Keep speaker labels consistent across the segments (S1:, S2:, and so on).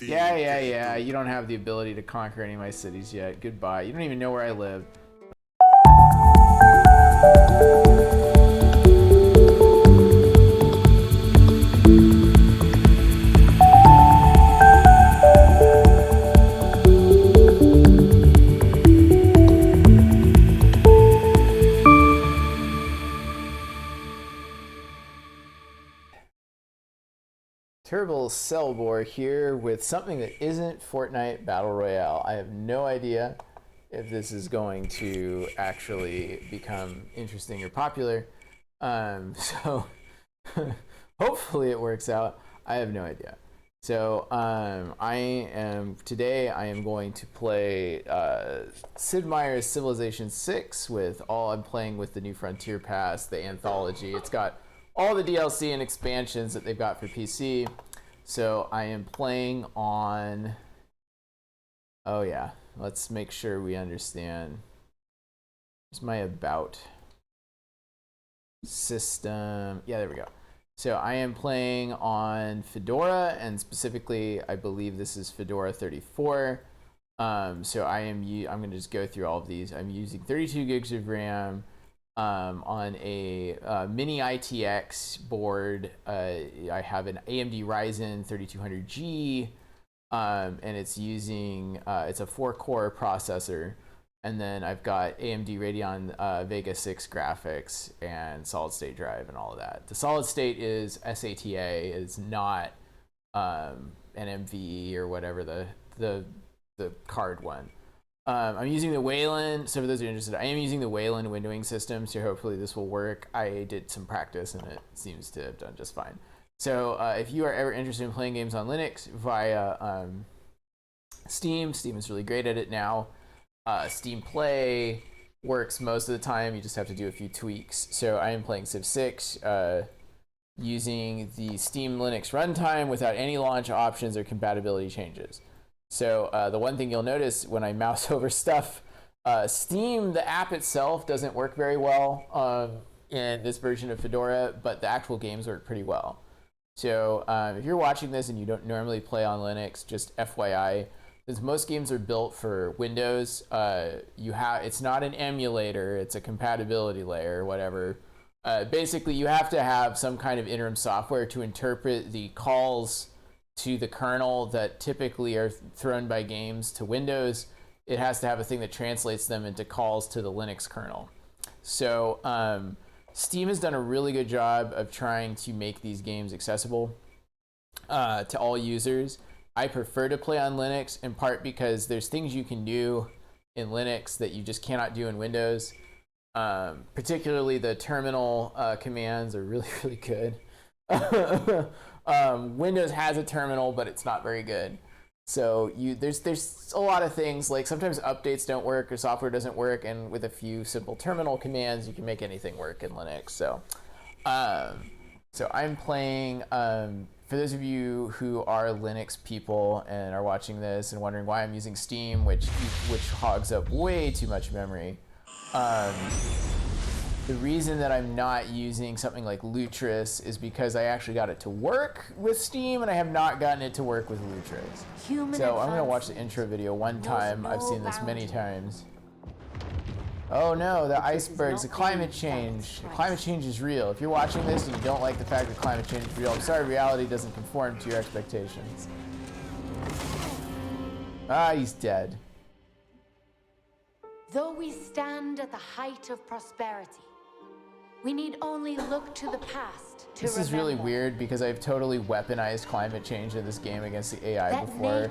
S1: Yeah. You don't have the ability to conquer any of my cities yet. Goodbye. You don't even know where I live. Turbles Celbor here with something that isn't Fortnite Battle Royale. I have no idea if this is going to actually become interesting or popular. So hopefully it works out. I have no idea. So today I am going to play Sid Meier's Civilization VI I'm playing with the New Frontier Pass, the anthology. It's got all the DLC and expansions that they've got for PC. So I am playing on, oh yeah, let's make sure we understand. Here's my about system. Yeah, there we go. So I am playing on Fedora, and specifically, I believe this is Fedora 34. So I'm going to just go through all of these. I'm using 32 gigs of RAM. On a mini ITX board. I have an AMD Ryzen 3200G, and it's using it's a 4-core processor, and then I've got AMD Radeon Vega 6 graphics and solid state drive and all of that. The solid state is SATA, is not an MVE or whatever the card one. I'm using the Wayland, so for those who are interested, I am using the Wayland windowing system, so hopefully this will work. I did some practice and it seems to have done just fine. So if you are ever interested in playing games on Linux via Steam is really great at it now. Steam Play works most of the time, you just have to do a few tweaks. So I am playing Civ 6 using the Steam Linux Runtime without any launch options or compatibility changes. So the one thing you'll notice when I mouse over stuff, Steam, the app itself, doesn't work very well in this version of Fedora, but the actual games work pretty well. So if you're watching this and you don't normally play on Linux, just FYI, since most games are built for Windows, it's not an emulator, it's a compatibility layer or whatever. Basically, you have to have some kind of interim software to interpret the calls to the kernel that typically are thrown by games to Windows. It has to have a thing that translates them into calls to the Linux kernel. So Steam has done a really good job of trying to make these games accessible to all users. I prefer to play on Linux in part because there's things you can do in Linux that you just cannot do in Windows. Particularly the terminal commands are really, really good. Windows has a terminal, but it's not very good. So there's a lot of things, like sometimes updates don't work or software doesn't work, and with a few simple terminal commands, you can make anything work in Linux. So I'm playing, for those of you who are Linux people and are watching this and wondering why I'm using Steam, which hogs up way too much memory. The reason that I'm not using something like Lutris is because I actually got it to work with Steam, and I have not gotten it to work with Lutris. So I'm going to watch the intro video one time. I've seen this many times. Oh no, the icebergs, the climate change. Climate change is real. If you're watching this and you don't like the fact that climate change is real, I'm sorry, reality doesn't conform to your expectations. Ah, he's dead.
S2: Though we stand at the height of prosperity, we need only look to the past to
S1: This is really weird because I've totally weaponized climate change in this game against the AI before.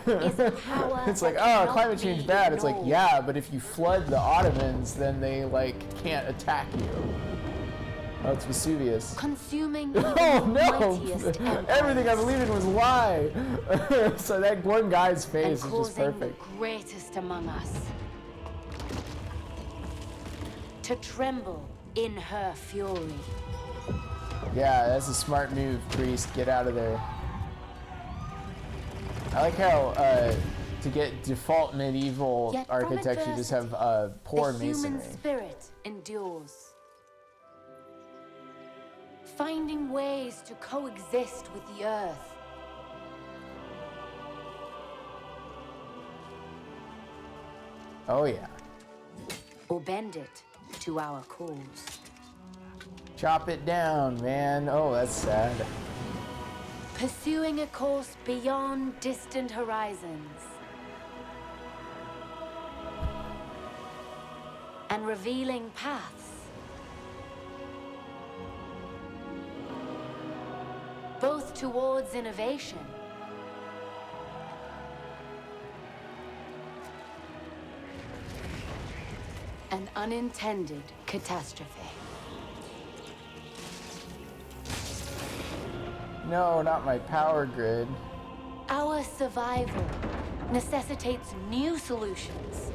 S1: It's like, oh, climate change bad. It's like, yeah, but if you flood the Ottomans, then they can't attack you. Oh, it's Vesuvius.
S2: Consuming
S1: oh no! Everything I believed in was a lie. So that one guy's face is just perfect.
S2: The greatest among us to tremble in her fury.
S1: Yeah, that's a smart move, priest. Get out of there. I like how to get default medieval architecture, you just have poor masonry.
S2: The human spirit endures, finding ways to coexist with the earth.
S1: Oh yeah.
S2: or bend it to our calls.
S1: Chop it down, man. Oh, that's sad.
S2: Pursuing a course beyond distant horizons. And revealing paths. Both towards innovation and unintended catastrophe.
S1: No, not my power grid.
S2: Our survival necessitates new solutions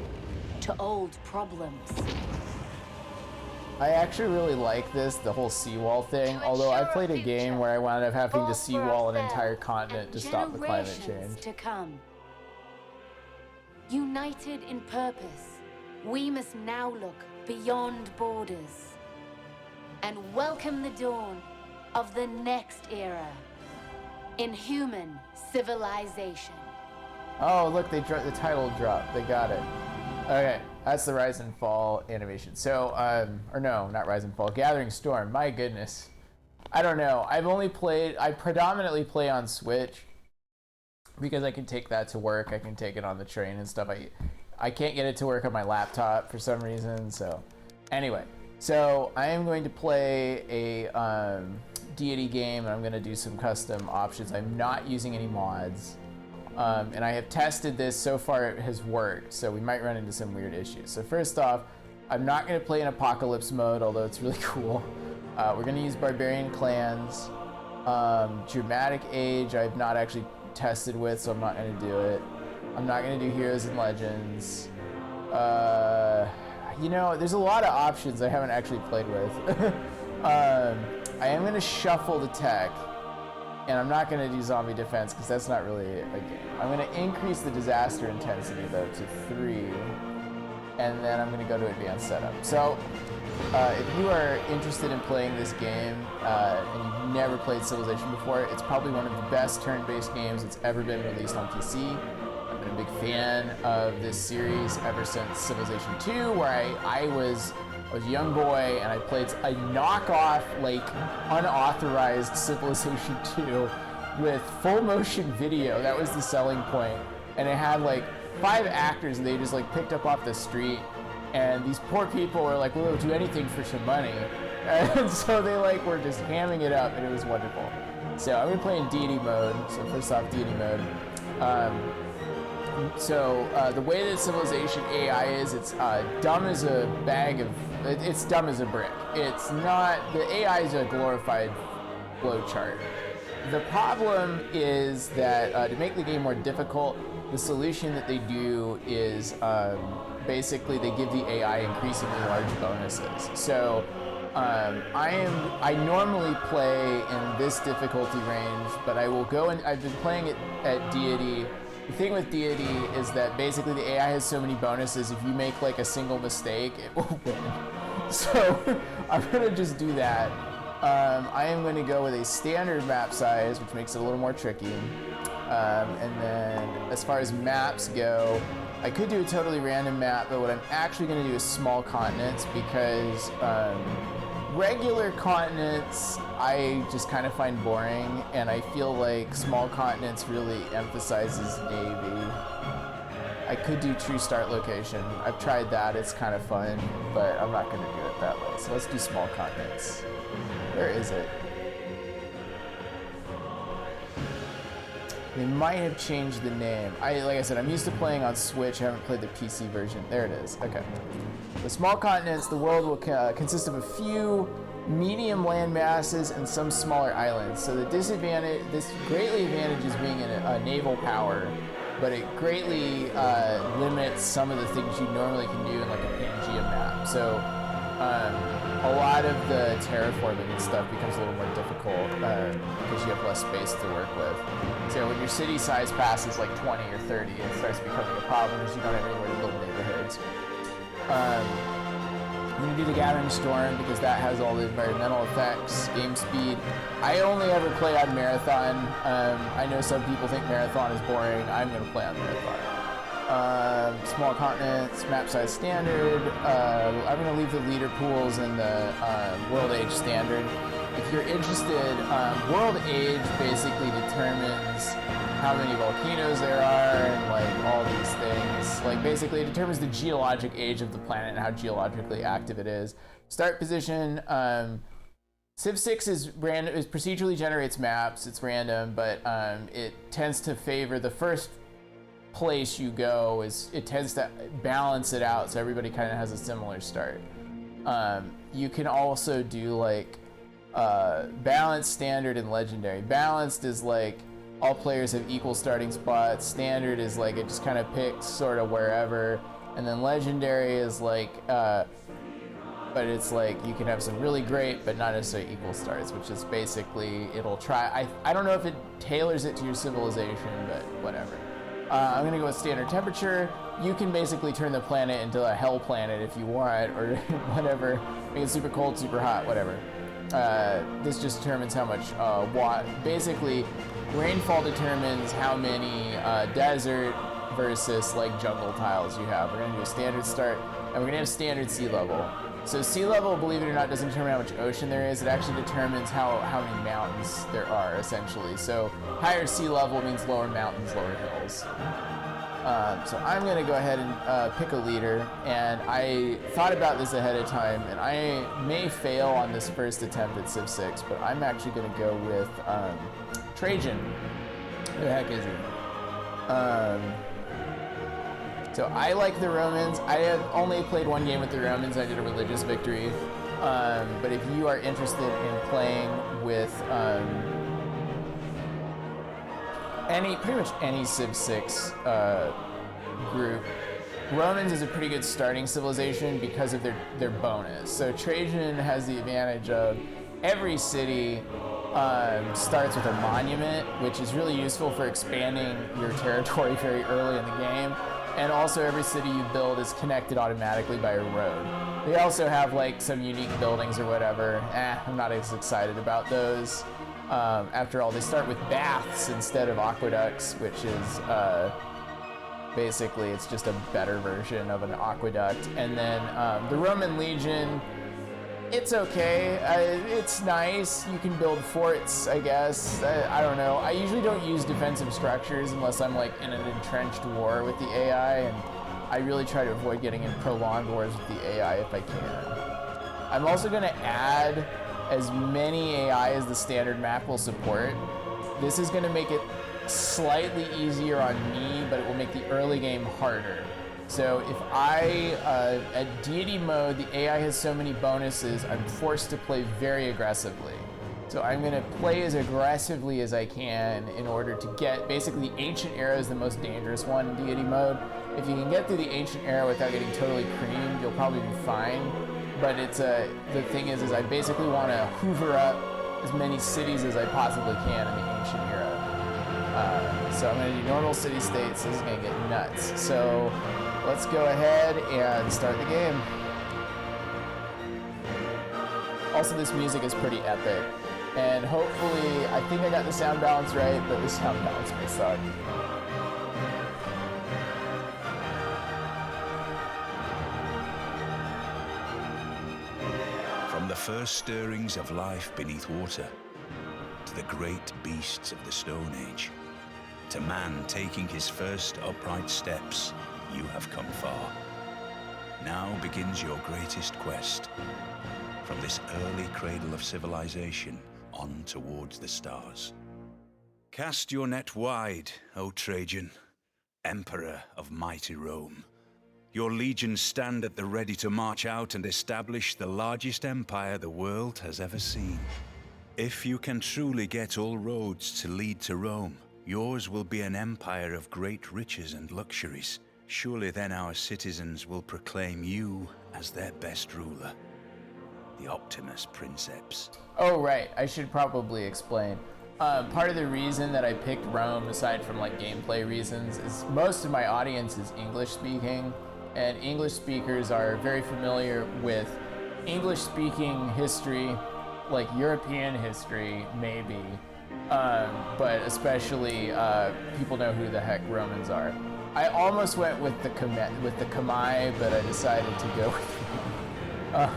S2: to old problems.
S1: I actually really like this, the whole seawall thing, although I played a game where I wound up having to seawall an entire continent to stop the climate change.
S2: To come. United in purpose, we must now look beyond borders and welcome the dawn of the next era in human civilization.
S1: Oh, look, the title dropped. They got it. Okay, that's the Rise and Fall animation. So, or no, not Rise and Fall, Gathering Storm. My goodness. I don't know. I predominantly play on Switch because I can take that to work. I can take it on the train and stuff. I can't get it to work on my laptop for some reason. So, anyway. So, I am going to play a Deity game, and I'm going to do some custom options. I'm not using any mods. And I have tested this. So far it has worked, so we might run into some weird issues. So first off, I'm not going to play in apocalypse mode, although it's really cool. We're going to use barbarian clans. Dramatic age I've not actually tested with, so I'm not going to do it. I'm not going to do heroes and legends. You know, there's a lot of options I haven't actually played with. I am going to shuffle the tech. And I'm not going to do zombie defense because that's not really a game. I'm going to increase the disaster intensity though to 3, and then I'm going to go to advanced setup. So if you are interested in playing this game and you've never played Civilization before, it's probably one of the best turn-based games that's ever been released on PC. I've been a big fan of this series ever since Civilization 2, where I was a young boy and I played a knockoff, like, unauthorized Civilization 2 with full motion video. That was the selling point. And it had like 5 actors and they just like picked up off the street. And these poor people were like, we'll do anything for some money. And so they like were just hamming it up, and it was wonderful. So I'm gonna play in deity mode. So first off, deity mode. The way that Civilization AI is, it's dumb as a bag of, it's dumb as a brick. It's not, the AI is a glorified flowchart. The problem is that to make the game more difficult, the solution that they do is basically they give the AI increasingly large bonuses. So I normally play in this difficulty range, but I will go and I've been playing it at Deity. The thing with Deity is that basically the AI has so many bonuses, if you make like a single mistake, it will win. So I'm gonna just do that. I am going to go with a standard map size, which makes it a little more tricky. And then as far as maps go, I could do a totally random map, but what I'm actually going to do is small continents, because regular continents I just kind of find boring, and I feel like small continents really emphasizes navy. I could do true start location. I've tried that, it's kind of fun, but I'm not going to do it that way. So let's do small continents. Where is it? They might have changed the name. Like I said, I'm used to playing on Switch. I haven't played the PC version. There it is. Okay. The small continents, the world will consist of a few medium land masses and some smaller islands. So the disadvantage, this greatly advantages being a naval power, but it greatly limits some of the things you normally can do in like a Pangea map. So a lot of the terraforming and stuff becomes a little more difficult because you have less space to work with. So when your city size passes like 20 or 30, it starts becoming a problem because you don't have anywhere to build neighborhoods. I'm going to do the Gathering Storm because that has all the environmental effects, game speed. I only ever play on Marathon. I know some people think Marathon is boring. I'm going to play on Marathon. Small continents, map size standard. I'm going to leave the leader pools and the world age standard. If you're interested, world age basically determines how many volcanoes there are and like all these things. Like basically it determines the geologic age of the planet and how geologically active it is. Start position. Civ 6 is random. It procedurally generates maps. It's random, but it tends to favor the first place you go. It tends to balance it out so everybody kind of has a similar start. You can also do like balanced, standard, and legendary. Balanced is like all players have equal starting spots. Standard is like it just kind of picks sort of wherever, and then legendary is like but it's like you can have some really great but not necessarily equal starts, which is basically it'll try. I don't know if it tailors it to your civilization, but whatever. I'm gonna go with standard temperature. You can basically turn the planet into a hell planet if you want, or whatever. Make it super cold, super hot, whatever. This just determines how much basically rainfall determines how many desert versus like jungle tiles you have. We're gonna do a standard start, and we're gonna have standard sea level. So sea level, believe it or not, doesn't determine how much ocean there is. It actually determines how many mountains there are, essentially. So higher sea level means lower mountains, lower hills. So I'm gonna go ahead and pick a leader, and I thought about this ahead of time, and I may fail on this first attempt at Civ 6, but I'm actually gonna go with Trajan. Who the heck is he? So I like the Romans. I have only played one game with the Romans. I did a religious victory. But if you are interested in playing with pretty much any Civ 6 group, Romans is a pretty good starting civilization because of their bonus. So Trajan has the advantage of every city starts with a monument, which is really useful for expanding your territory very early in the game. And also every city you build is connected automatically by a road. They also have like some unique buildings or whatever. I'm not as excited about those. After all, they start with baths instead of aqueducts, which is basically it's just a better version of an aqueduct. And then the Roman Legion, it's okay. It's nice. You can build forts, I guess. I don't know. I usually don't use defensive structures unless I'm like in an entrenched war with the AI, and I really try to avoid getting in prolonged wars with the AI if I can. I'm also going to add as many AI as the standard map will support. This is going to make it slightly easier on me, but it will make the early game harder. So if at deity mode, the AI has so many bonuses, I'm forced to play very aggressively. So I'm gonna play as aggressively as I can in order to get, basically the ancient era is the most dangerous one in deity mode. If you can get through the ancient era without getting totally creamed, you'll probably be fine. But the thing is I basically wanna hoover up as many cities as I possibly can in the ancient era. So I'm gonna do normal city states, this is gonna get nuts. So let's go ahead and start the game. Also, this music is pretty epic. And hopefully, I think I got the sound balance right, but the sound balance may suck.
S3: From the first stirrings of life beneath water, to the great beasts of the Stone Age, to man taking his first upright steps, you have come far. Now begins your greatest quest. From this early cradle of civilization on towards the stars. Cast your net wide, O Trajan, Emperor of mighty Rome. Your legions stand at the ready to march out and establish the largest empire the world has ever seen. If you can truly get all roads to lead to Rome, yours will be an empire of great riches and luxuries. Surely then our citizens will proclaim you as their best ruler. The Optimus Princeps.
S1: Oh, right. I should probably explain. Part of the reason that I picked Rome, aside from like gameplay reasons, is most of my audience is English speaking, and English speakers are very familiar with English speaking history, like European history, maybe, but especially people know who the heck Romans are. I almost went with the Kamai, but I decided to go with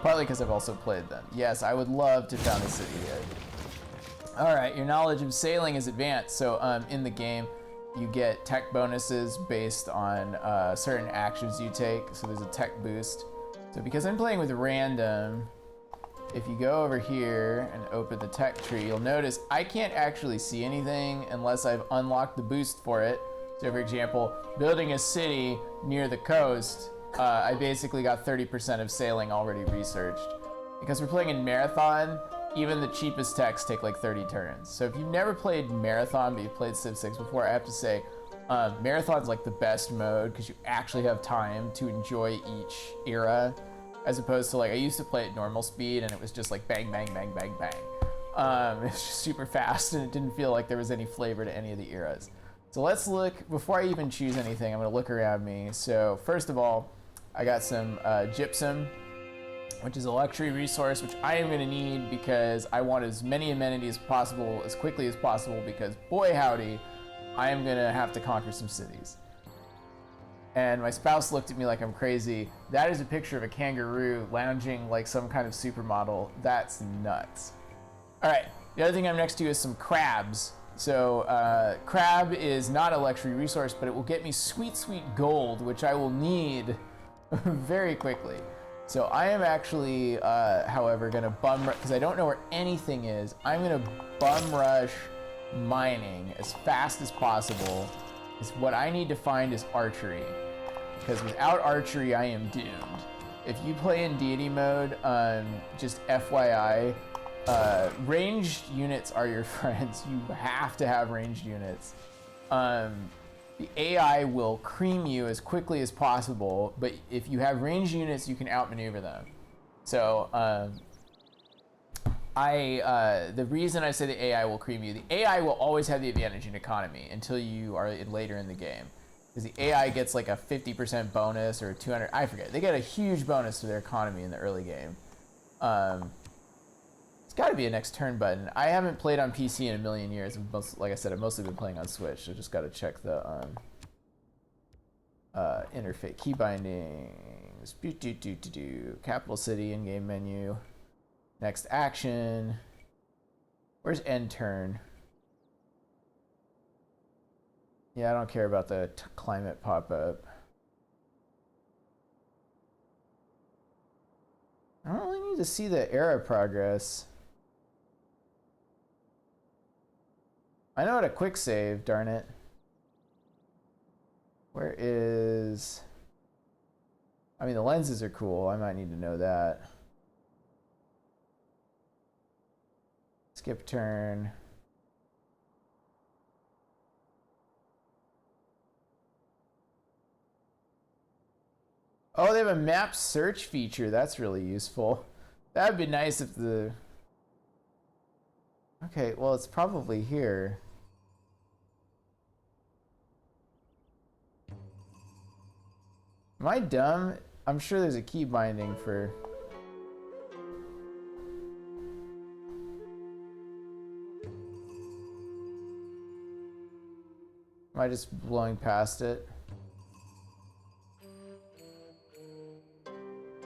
S1: partly because I've also played them. Yes, I would love to found a city here. All right, your knowledge of sailing is advanced. So in the game, you get tech bonuses based on certain actions you take. So there's a tech boost. So because I'm playing with random, if you go over here and open the tech tree, you'll notice I can't actually see anything unless I've unlocked the boost for it. So for example, building a city near the coast, I basically got 30% of sailing already researched. Because we're playing in Marathon, even the cheapest techs take like 30 turns. So if you've never played Marathon, but you've played Civ 6 before, I have to say, Marathon's like the best mode because you actually have time to enjoy each era, as opposed to like, I used to play at normal speed and it was just like bang, bang, bang, bang, bang. It's just super fast and it didn't feel like there was any flavor to any of the eras. So let's look, before I even choose anything, I'm gonna look around me. So first of all, I got some gypsum, which is a luxury resource, which I am gonna need because I want as many amenities as possible, as quickly as possible, because boy howdy, I am gonna have to conquer some cities. And my spouse looked at me like I'm crazy. That is a picture of a kangaroo lounging like some kind of supermodel. That's nuts. All right, the other thing I'm next to is some crabs. So crab is not a luxury resource, but it will get me sweet, sweet gold, which I will need very quickly. So I am actually, however, gonna bum rush, because I don't know where anything is, I'm gonna bum rush mining as fast as possible. Because what I need to find is archery. Because without archery, I am doomed. If you play in deity mode, just FYI, ranged units are your friends. You have to have ranged units. The AI will cream you as quickly as possible, but if you have ranged units, you can outmaneuver them. So the reason I say the AI will cream you, the AI will always have the advantage in economy until you are later in the game. Because the AI gets like a 50% bonus or 200, I forget. They get a huge bonus to their economy in the early game. It's got to be a next turn button. I haven't played on PC in a million years. Like I said, I've mostly been playing on Switch, so just got to check the interface. Key bindings. Capital City in-game menu. Next action. Where's end turn? Yeah, I don't care about the climate pop-up. I don't really need to see the era progress. I know how to quick save, darn it. Where is... I mean, the lenses are cool. I might need to know that. Skip turn. Oh, they have a map search feature. That's really useful. That would be nice if the... Okay, well, it's probably here. Am I dumb? I'm sure there's a key binding for... Am I just blowing past it?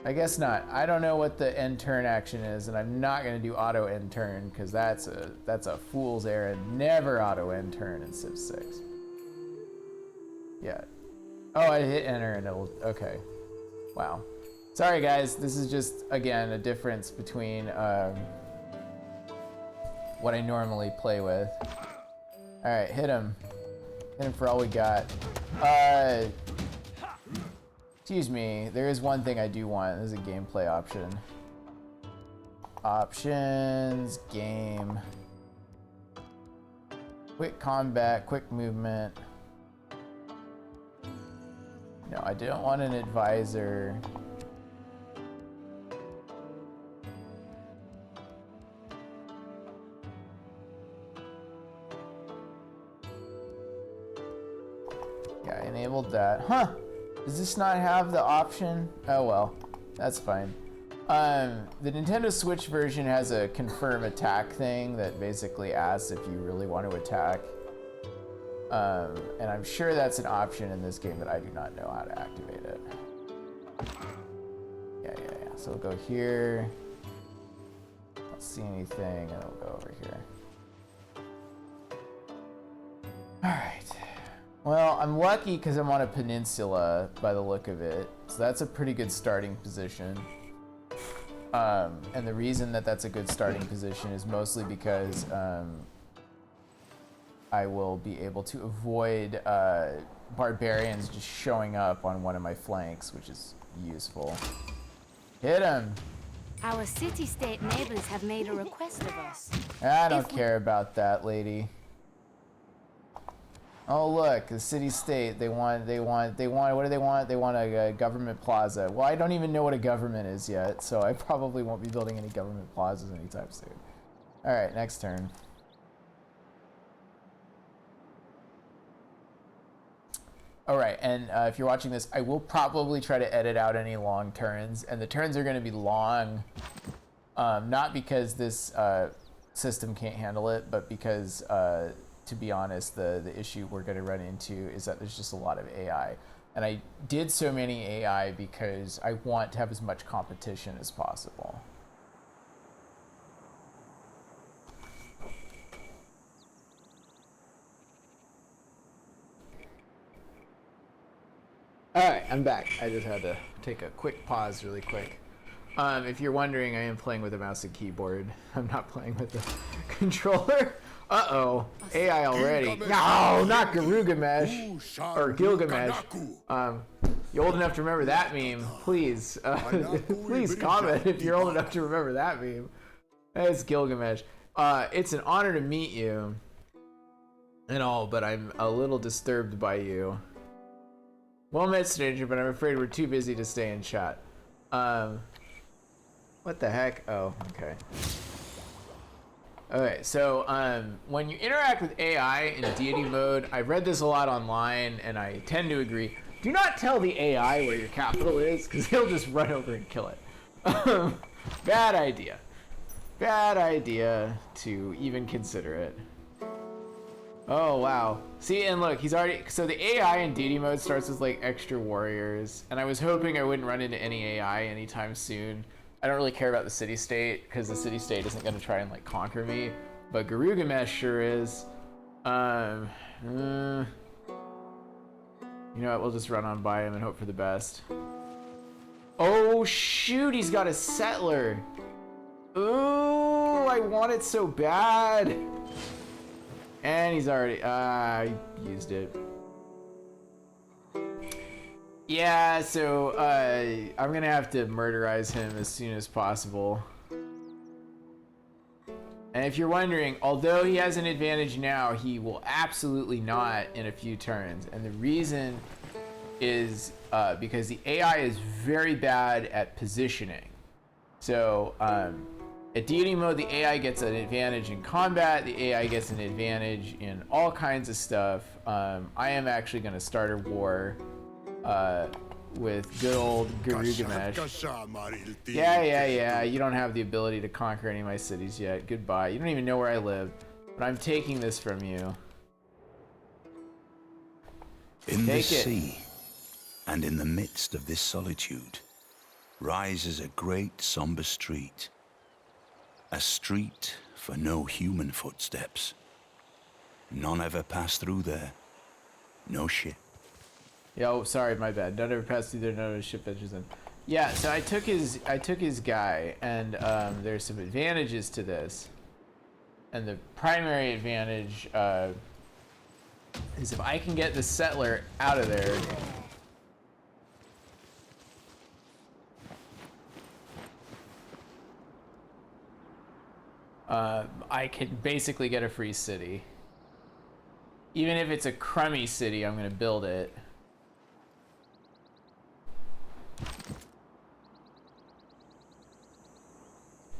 S1: I guess not. I don't know what the end turn action is, and I'm not gonna do auto end turn because that's a fool's errand. Never auto end turn in Civ 6. Yeah. Oh, I hit enter and it'll, okay. Wow. Sorry guys, this is just, again, a difference between what I normally play with. All right, hit him. Hit him for all we got. Excuse me, there is one thing I do want. This is a gameplay option. Options, game. Quick combat, quick movement. No, I don't want an advisor. Yeah, I enabled that. Huh! Does this not have the option? Oh well, that's fine. The Nintendo Switch version has a confirm attack thing that basically asks if you really want to attack. And I'm sure that's an option in this game, but I do not know how to activate it. Yeah. So we'll go here. Don't see anything, and we'll go over here. All right. Well, I'm lucky because I'm on a peninsula by the look of it. So that's a pretty good starting position. And the reason that that's a good starting position is mostly because I will be able to avoid barbarians just showing up on one of my flanks, which is useful. Hit him!
S2: Our city-state neighbors have made a request of us.
S1: I don't care about that, lady. Oh look, the city-state, they want, what do they want? They want a government plaza. Well, I don't even know what a government is yet, so I probably won't be building any government plazas anytime soon. All right, next turn. All right, and if you're watching this, I will probably try to edit out any long turns, and the turns are gonna be long, not because this system can't handle it, but because to be honest, the issue we're going to run into is that there's just a lot of AI. And I did so many AI because I want to have as much competition as possible. All right, I'm back. I just had to take a quick pause really quick. If you're wondering, I am playing with a mouse and keyboard. I'm not playing with the controller. Uh-oh, AI already. No, not Garugamesh, or Gilgamesh. You old enough to remember that meme? Please, please comment if you're old enough to remember that meme. It's Gilgamesh. It's an honor to meet you and all, but I'm a little disturbed by you. Well met, stranger, but I'm afraid we're too busy to stay in chat. What the heck? Oh, okay. Okay, so when you interact with AI in deity mode, I've read this a lot online, and I tend to agree. Do not tell the AI where your capital is, because he'll just run over and kill it. Bad idea. Bad idea to even consider it. Oh, wow. See, and look, he's already... So the AI in deity mode starts with, like, extra warriors, and I was hoping I wouldn't run into any AI anytime soon. I don't really care about the city-state, because the city-state isn't going to try and, like, conquer me. But Garugamesh sure is. You know what? We'll just run on by him and hope for the best. Oh, shoot! He's got a settler! Ooh, I want it so bad! And he's already... I used it. Yeah, so I'm gonna have to murderize him as soon as possible. And if you're wondering, although he has an advantage now, he will absolutely not in a few turns. And the reason is because the AI is very bad at positioning. So at deity mode, the AI gets an advantage in combat. The AI gets an advantage in all kinds of stuff. I am actually gonna start a war with good old Garugamesh. Yeah, you don't have the ability to conquer any of my cities yet. Goodbye. You don't even know where I live, but I'm taking this from you.
S3: In the sea, and in the midst of this solitude, rises a great somber street. A street for no human footsteps. None ever pass through there. No ship.
S1: Yo, sorry, my bad. None ever passed through there. None of the ship ventures in. Yeah, so I took his guy, and there's some advantages to this. And the primary advantage is if I can get the settler out of there. I can basically get a free city. Even if it's a crummy city, I'm gonna build it.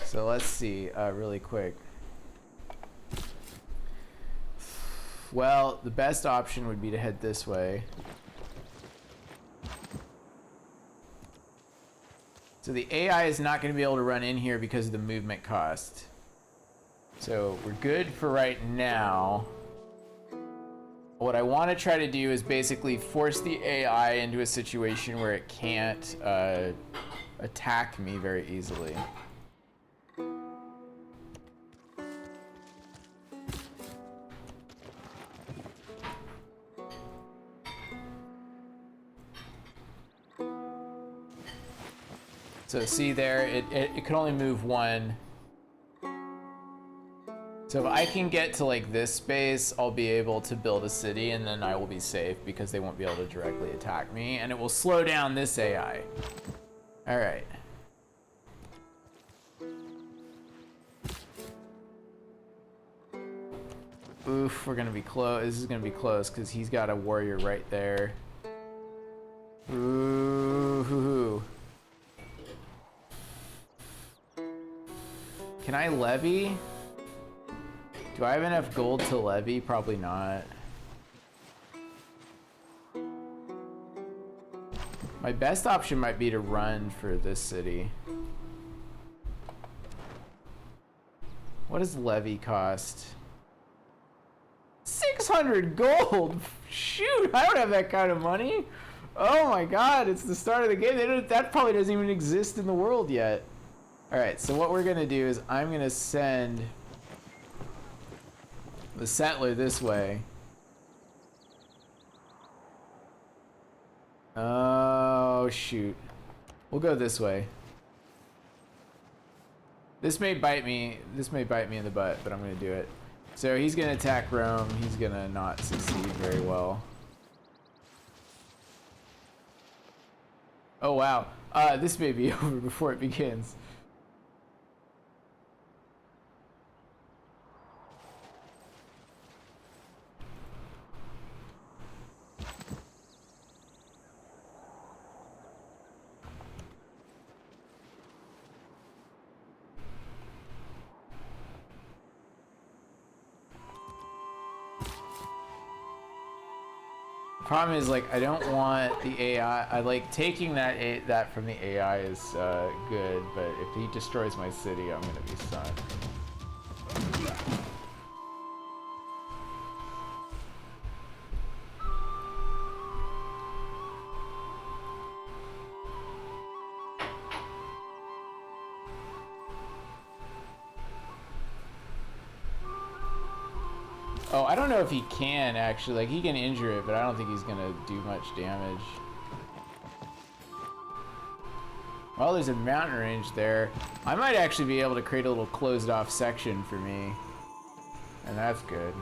S1: So let's see, really quick. Well, the best option would be to head this way. So the AI is not going to be able to run in here because of the movement cost. So we're good for right now. What I want to try to do is basically force the AI into a situation where it can't attack me very easily. So see there, it can only move one. So if I can get to like this space, I'll be able to build a city and then I will be safe because they won't be able to directly attack me and it will slow down this AI. All right. Oof, we're gonna be close. This is gonna be close because he's got a warrior right there. Ooh. Can I levy? Do I have enough gold to levy? Probably not. My best option might be to run for this city. What does levy cost? 600 gold! Shoot, I don't have that kind of money. Oh my god, it's the start of the game. That probably doesn't even exist in the world yet. Alright, so what we're gonna do is I'm gonna send the settler this way. Oh, shoot. We'll go this way. This may bite me in the butt, but I'm gonna do it. So he's gonna attack Rome. He's gonna not succeed very well. Oh wow. This may be over before it begins. Problem is, like, I don't want the AI. I like taking that from the AI is good, but if he destroys my city, I'm gonna be stunned. Oh, I don't know if he can actually. Like, he can injure it, but I don't think he's gonna do much damage. Well, there's a mountain range there. I might actually be able to create a little closed off section for me. And that's good.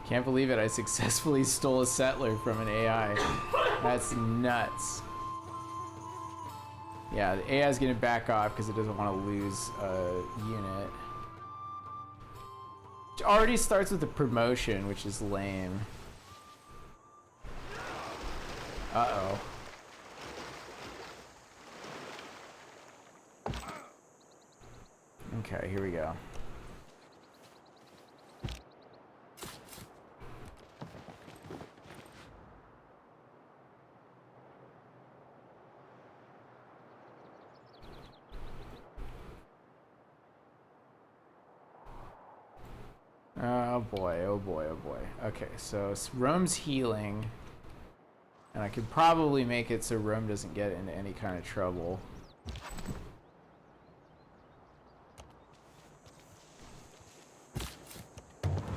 S1: Can't believe it, I successfully stole a settler from an AI. That's nuts. Yeah, the AI is gonna back off because it doesn't want to lose a unit. Which already starts with a promotion, which is lame. Uh-oh. Okay, here we go. Oh boy, oh boy, oh boy. Okay, so Rome's healing. And I could probably make it so Rome doesn't get into any kind of trouble.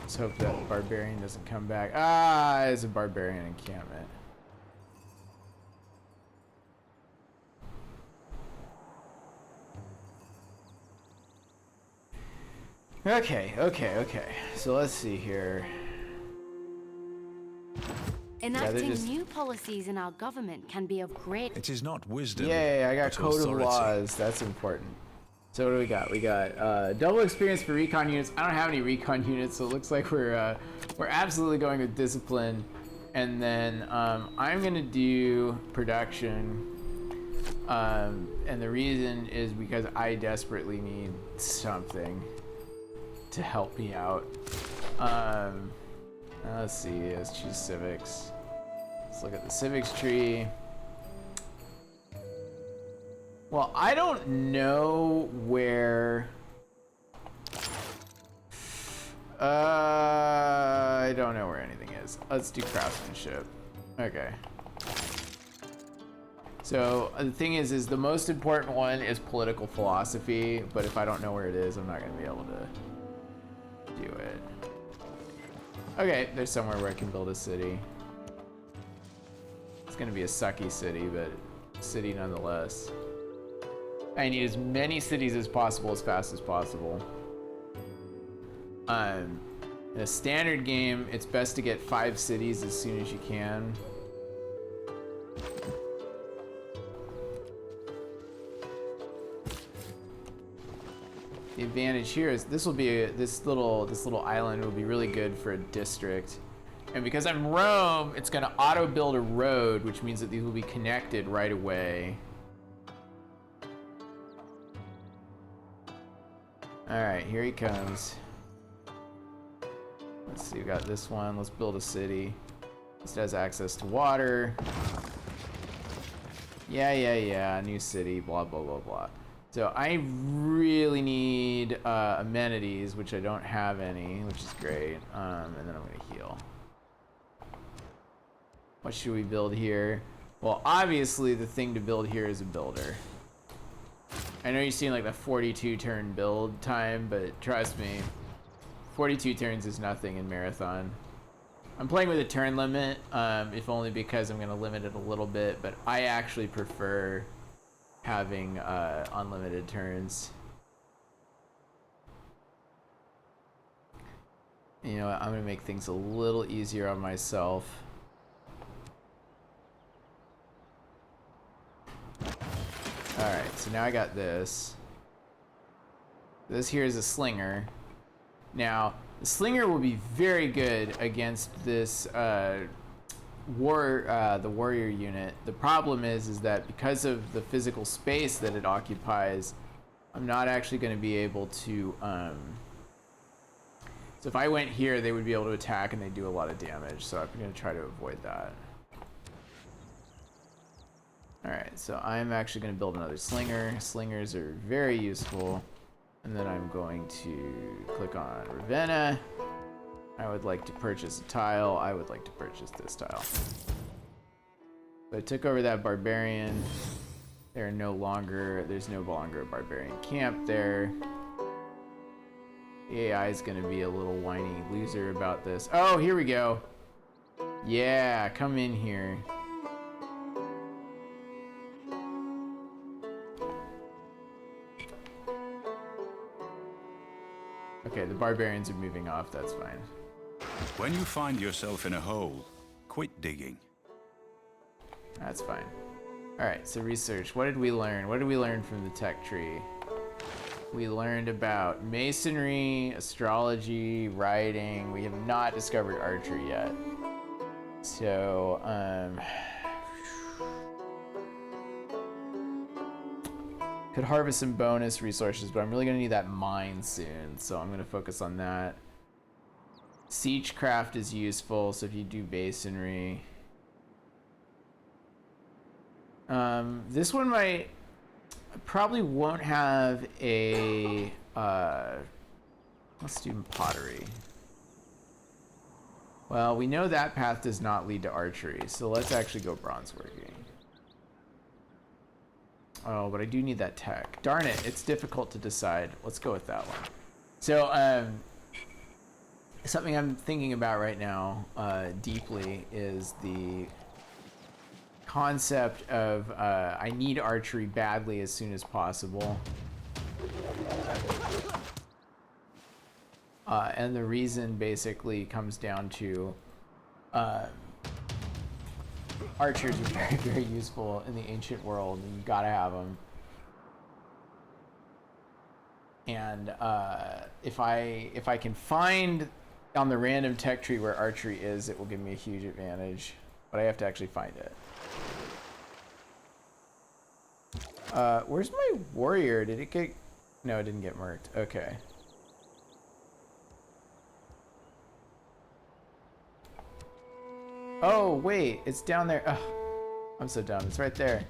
S1: Let's hope that barbarian doesn't come back. Ah, it's a barbarian encampment. Okay. So let's see here.
S2: Enacting
S1: just...
S2: new policies in our government can be of great...
S3: It is not wisdom.
S1: Yay, I got
S3: but
S1: code
S3: authority.
S1: of laws. That's important. So what do we got? We got double experience for recon units. I don't have any recon units, so it looks like we're absolutely going with discipline. And then I'm gonna do production. And the reason is because I desperately need something to help me out. Let's see, let's choose civics. Let's look at the civics tree. Well, I don't know where... I don't know where anything is. Let's do craftsmanship. Okay. So the thing is the most important one is political philosophy, but if I don't know where it is, I'm not gonna be able to do it. Okay, there's somewhere where I can build a city. It's gonna be a sucky city, but city nonetheless. I need as many cities as possible as fast as possible. In a standard game, it's best to get 5 cities as soon as you can. The advantage here is this little island will be really good for a district. And because I'm Rome, it's gonna auto build a road, which means that these will be connected right away. All right, here he comes. Let's see, we got this one. Let's build a city. This has access to water. Yeah, new city, blah, blah, blah, blah. So I really need amenities, which I don't have any, which is great. And then I'm gonna heal. What should we build here? Well, obviously the thing to build here is a builder. I know you've seen like the 42 turn build time, but trust me, 42 turns is nothing in Marathon. I'm playing with a turn limit, if only because I'm gonna limit it a little bit, but I actually prefer having unlimited turns. You know what, I'm gonna make things a little easier on myself. Alright, so now I got this. This here is a slinger. Now, the slinger will be very good against this the warrior unit. The problem is that because of the physical space that it occupies, I'm not actually going to be able to... So if I went here, they would be able to attack and they do a lot of damage, so I'm going to try to avoid that. Alright, so I'm actually going to build another slinger. Slingers are very useful. And then I'm going to click on Ravenna. I would like to purchase a tile. I would like to purchase this tile. So I took over that barbarian. There's no longer a barbarian camp there. The AI is going to be a little whiny loser about this. Oh, here we go. Yeah, come in here. Okay, the barbarians are moving off, that's fine.
S3: When you find yourself in a hole, quit digging.
S1: That's fine. Alright, so research. What did we learn? What did we learn from the tech tree? We learned about masonry, astrology, writing. We have not discovered archery yet. So, could harvest some bonus resources, but I'm really gonna need that mine soon, so I'm gonna focus on that. Siegecraft is useful, so if you do masonry. This one probably won't have a, let's do pottery. Well, we know that path does not lead to archery, so let's actually go bronze working. Oh, but I do need that tech. Darn it, it's difficult to decide. Let's go with that one. So, something I'm thinking about right now deeply is the concept of I need archery badly as soon as possible. And the reason basically comes down to archers are very, very useful in the ancient world, and you gotta have them. And if I can find on the random tech tree where archery is, it will give me a huge advantage. But I have to actually find it. Where's my warrior? Did it get... No, it didn't get murked. Okay. Oh, wait. It's down there. Ugh, I'm so dumb. It's right there.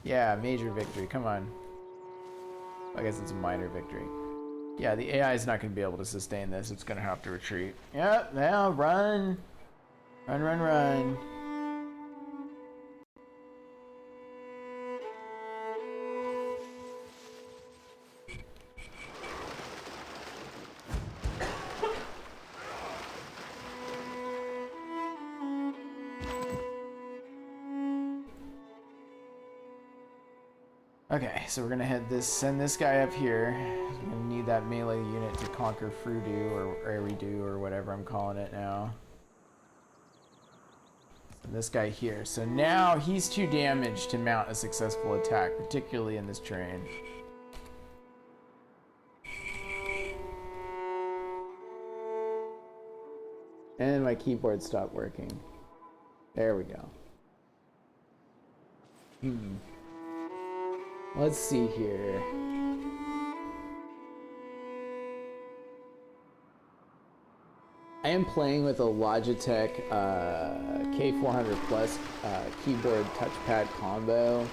S1: Yeah, major victory. Come on. I guess it's a minor victory. Yeah, the AI is not going to be able to sustain this. It's going to have to retreat. Yep, now run. Run, run, run. Okay, so we're gonna send this guy up here. We're gonna need that melee unit to conquer Frudu or Eridu or whatever I'm calling it now. And this guy here. So now he's too damaged to mount a successful attack, particularly in this terrain. And my keyboard stopped working. There we go. Let's see here. I am playing with a Logitech K400 Plus keyboard touchpad combo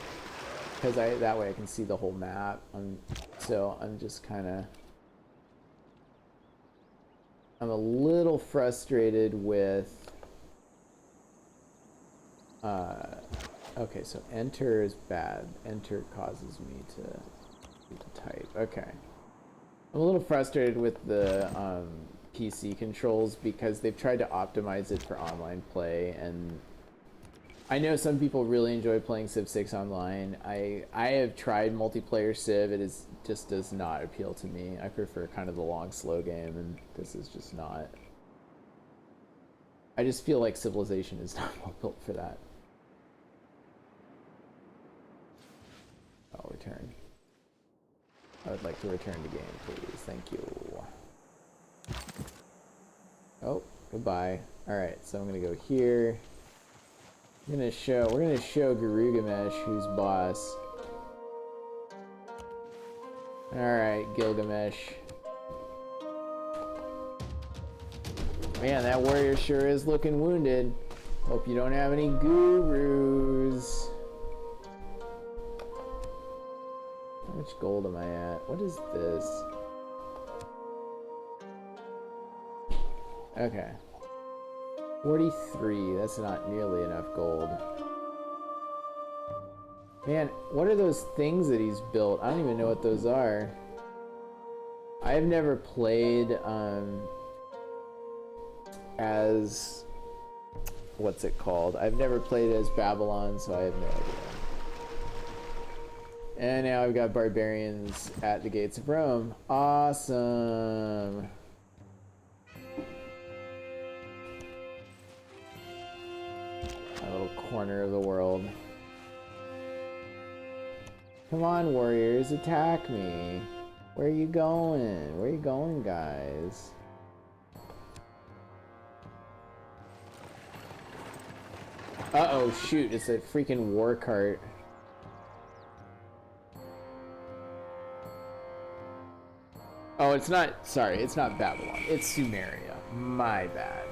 S1: because that way I can see the whole map. So I'm just kind of... I'm a little frustrated with... okay, so enter is bad. Enter causes me to type. Okay. I'm a little frustrated with the PC controls because they've tried to optimize it for online play, and I know some people really enjoy playing Civ 6 online. I have tried multiplayer Civ. It just does not appeal to me. I prefer kind of the long, slow game, and this is just not. I just feel like Civilization is not well built for that. I'll return. I would like to return to game, please. Thank you. Oh, goodbye. Alright, so I'm gonna go here. We're gonna show Garugamesh who's boss. Alright, Gilgamesh. Man, that warrior sure is looking wounded. Hope you don't have any gurus. How much gold am I at? What is this? Okay. 43. That's not nearly enough gold. Man, what are those things that he's built? I don't even know what those are. I've never played as... what's it called? I've never played as Babylon, so I have no idea. And now I've got barbarians at the gates of Rome. Awesome. A little corner of the world. Come on, warriors, attack me. Where are you going? Where are you going, guys? Uh-oh, shoot, it's a freaking war cart. Oh, it's not, sorry, it's not Babylon. It's Sumeria. My bad.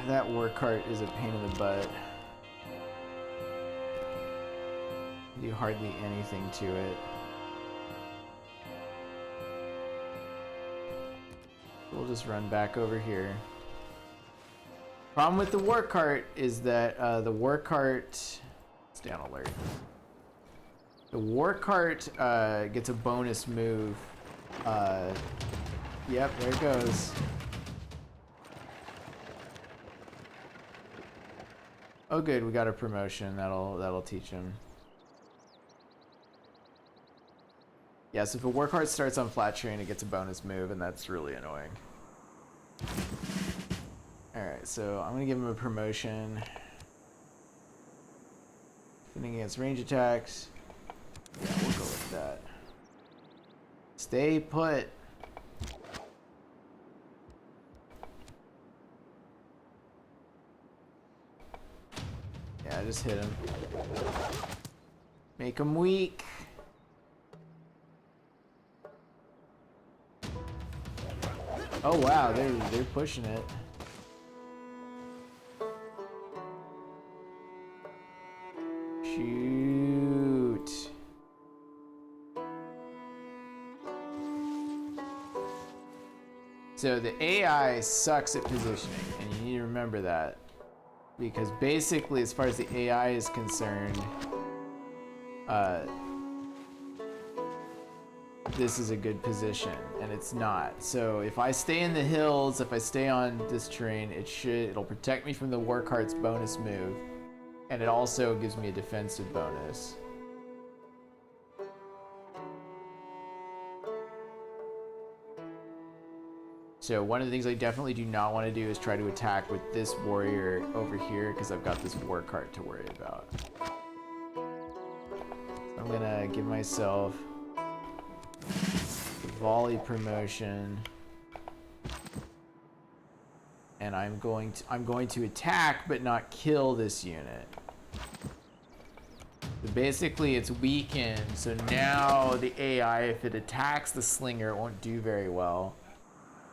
S1: That war cart is a pain in the butt. Do hardly anything to it. We'll just run back over here. Problem with the war cart is that the war cart... It's down alert. The war cart gets a bonus move. Yep, there it goes. Oh good, we got a promotion. That'll teach him. Yeah, so if a workhorse starts on flat terrain, it gets a bonus move, and that's really annoying. Alright, so I'm gonna give him a promotion. Defending against range attacks. Yeah, we'll go with that. Stay put. Yeah, just hit him. Make him weak. Oh wow, they're pushing it. Shoot. So the AI sucks at positioning, and you need to remember that. Because basically, as far as the AI is concerned, this is a good position, and it's not. So if I stay in the hills, if I stay on this terrain, it'll protect me from the Warcart's bonus move, and it also gives me a defensive bonus. So one of the things I definitely do not want to do is try to attack with this warrior over here, because I've got this war cart to worry about. So I'm gonna give myself the volley promotion, and I'm going to attack but not kill this unit. So basically it's weakened, so now the AI, if it attacks the slinger, it won't do very well.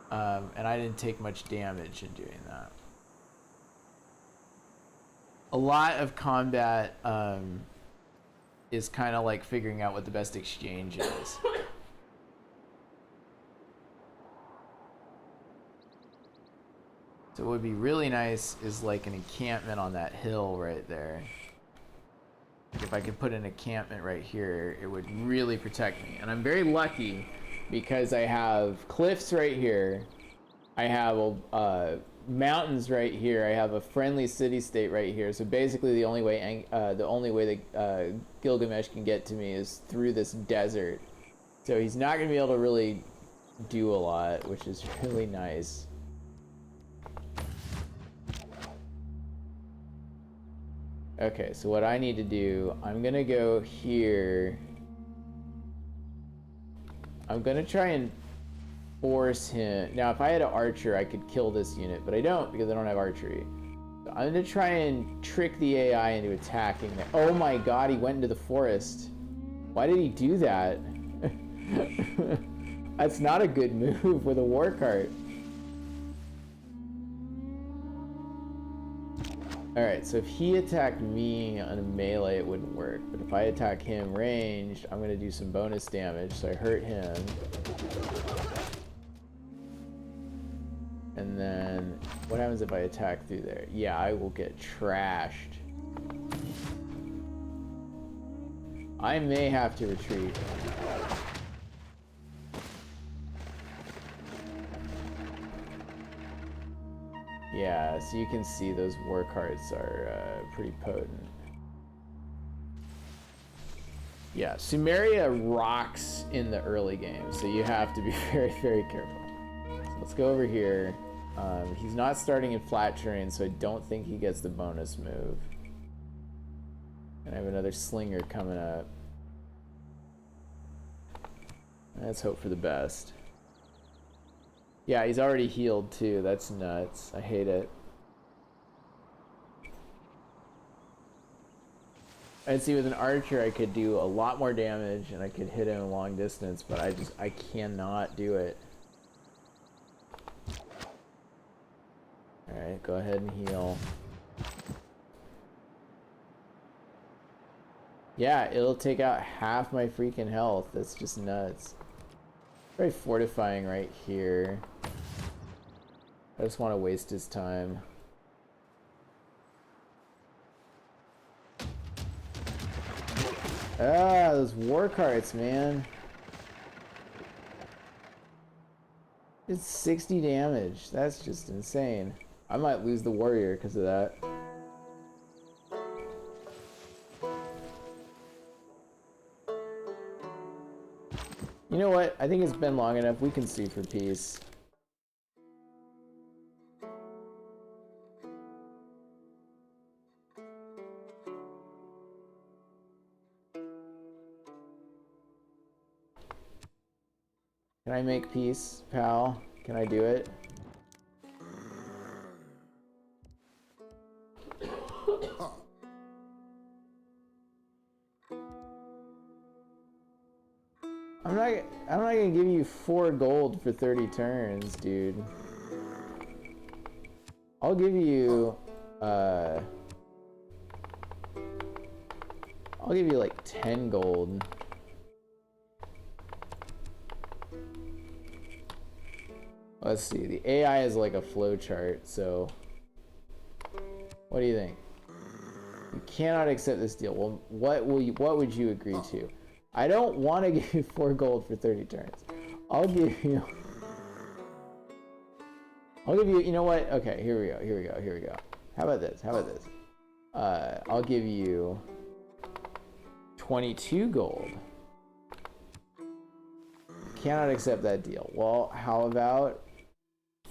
S1: And I didn't take much damage in doing that. A lot of combat is kind of like figuring out what the best exchange is. So what would be really nice is like an encampment on that hill right there. If I could put an encampment right here, it would really protect me. And I'm very lucky because I have cliffs right here. I have mountains right here. I have a friendly city-state right here. So basically, the only way that Gilgamesh can get to me is through this desert. So he's not going to be able to really do a lot, which is really nice. Okay, so what I need to do, I'm going to go here. I'm going to try and force him. Now, if I had an archer, I could kill this unit, but I don't because I don't have archery. So I'm going to try and trick the AI into attacking there. Oh my god, he went into the forest. Why did he do that? That's not a good move with a war cart. Alright, so if he attacked me on a melee, it wouldn't work. But if I attack him ranged, I'm going to do some bonus damage, so I hurt him. And then, what happens if I attack through there? Yeah, I will get trashed. I may have to retreat. Yeah, so you can see those war cards are pretty potent. Yeah, Sumeria rocks in the early game, so you have to be very, very careful. So let's go over here. He's not starting in flat terrain, so I don't think he gets the bonus move. And I have another slinger coming up. Let's hope for the best. Yeah, he's already healed too. That's nuts. I hate it. I'd see with an archer I could do a lot more damage and I could hit him a long distance, but I cannot do it. Alright, go ahead and heal. Yeah, it'll take out half my freaking health. That's just nuts. Very fortifying right here. I just want to waste his time. Ah, those war carts, man. It's 60 damage. That's just insane. I might lose the warrior because of that. You know what? I think it's been long enough. We can sue for peace. Can I make peace, pal? Can I do it? I'm not gonna give you 4 gold for 30 turns, dude. I'll give you like 10 gold. Let's see, the AI is like a flowchart, so what do you think? You cannot accept this deal. Well, what would you agree to? I don't want to give you 4 gold for 30 turns. I'll give you, you know what? Okay, here we go. How about this? I'll give you 22 gold. Cannot accept that deal. Well, how about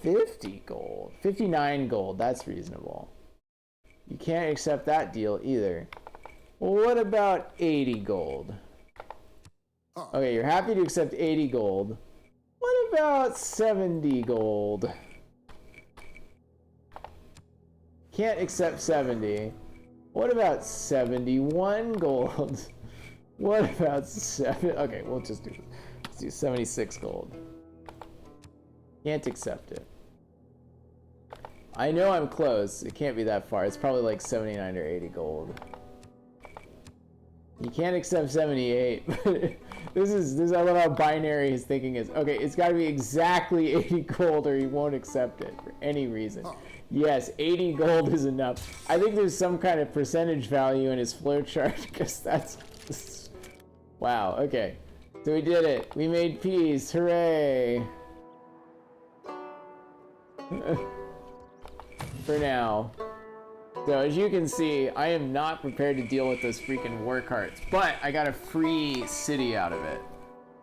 S1: 50 gold? 59 gold, that's reasonable. You can't accept that deal either. Well, what about 80 gold? Okay, you're happy to accept 80 gold. What about 70 gold? Can't accept 70. What about 71 gold? What about 7? Okay, we'll just do this. Let's do 76 gold. Can't accept it. I know I'm close. It can't be that far. It's probably like 79 or 80 gold. You can't accept 78. This I love how binary his thinking is. Okay, it's got to be exactly 80 gold or he won't accept it for any reason. Yes, 80 gold is enough. I think there's some kind of percentage value in his flowchart because that's... Wow, okay. So we did it. We made peace. Hooray. For now. So as you can see, I am not prepared to deal with those freaking war carts, but I got a free city out of it.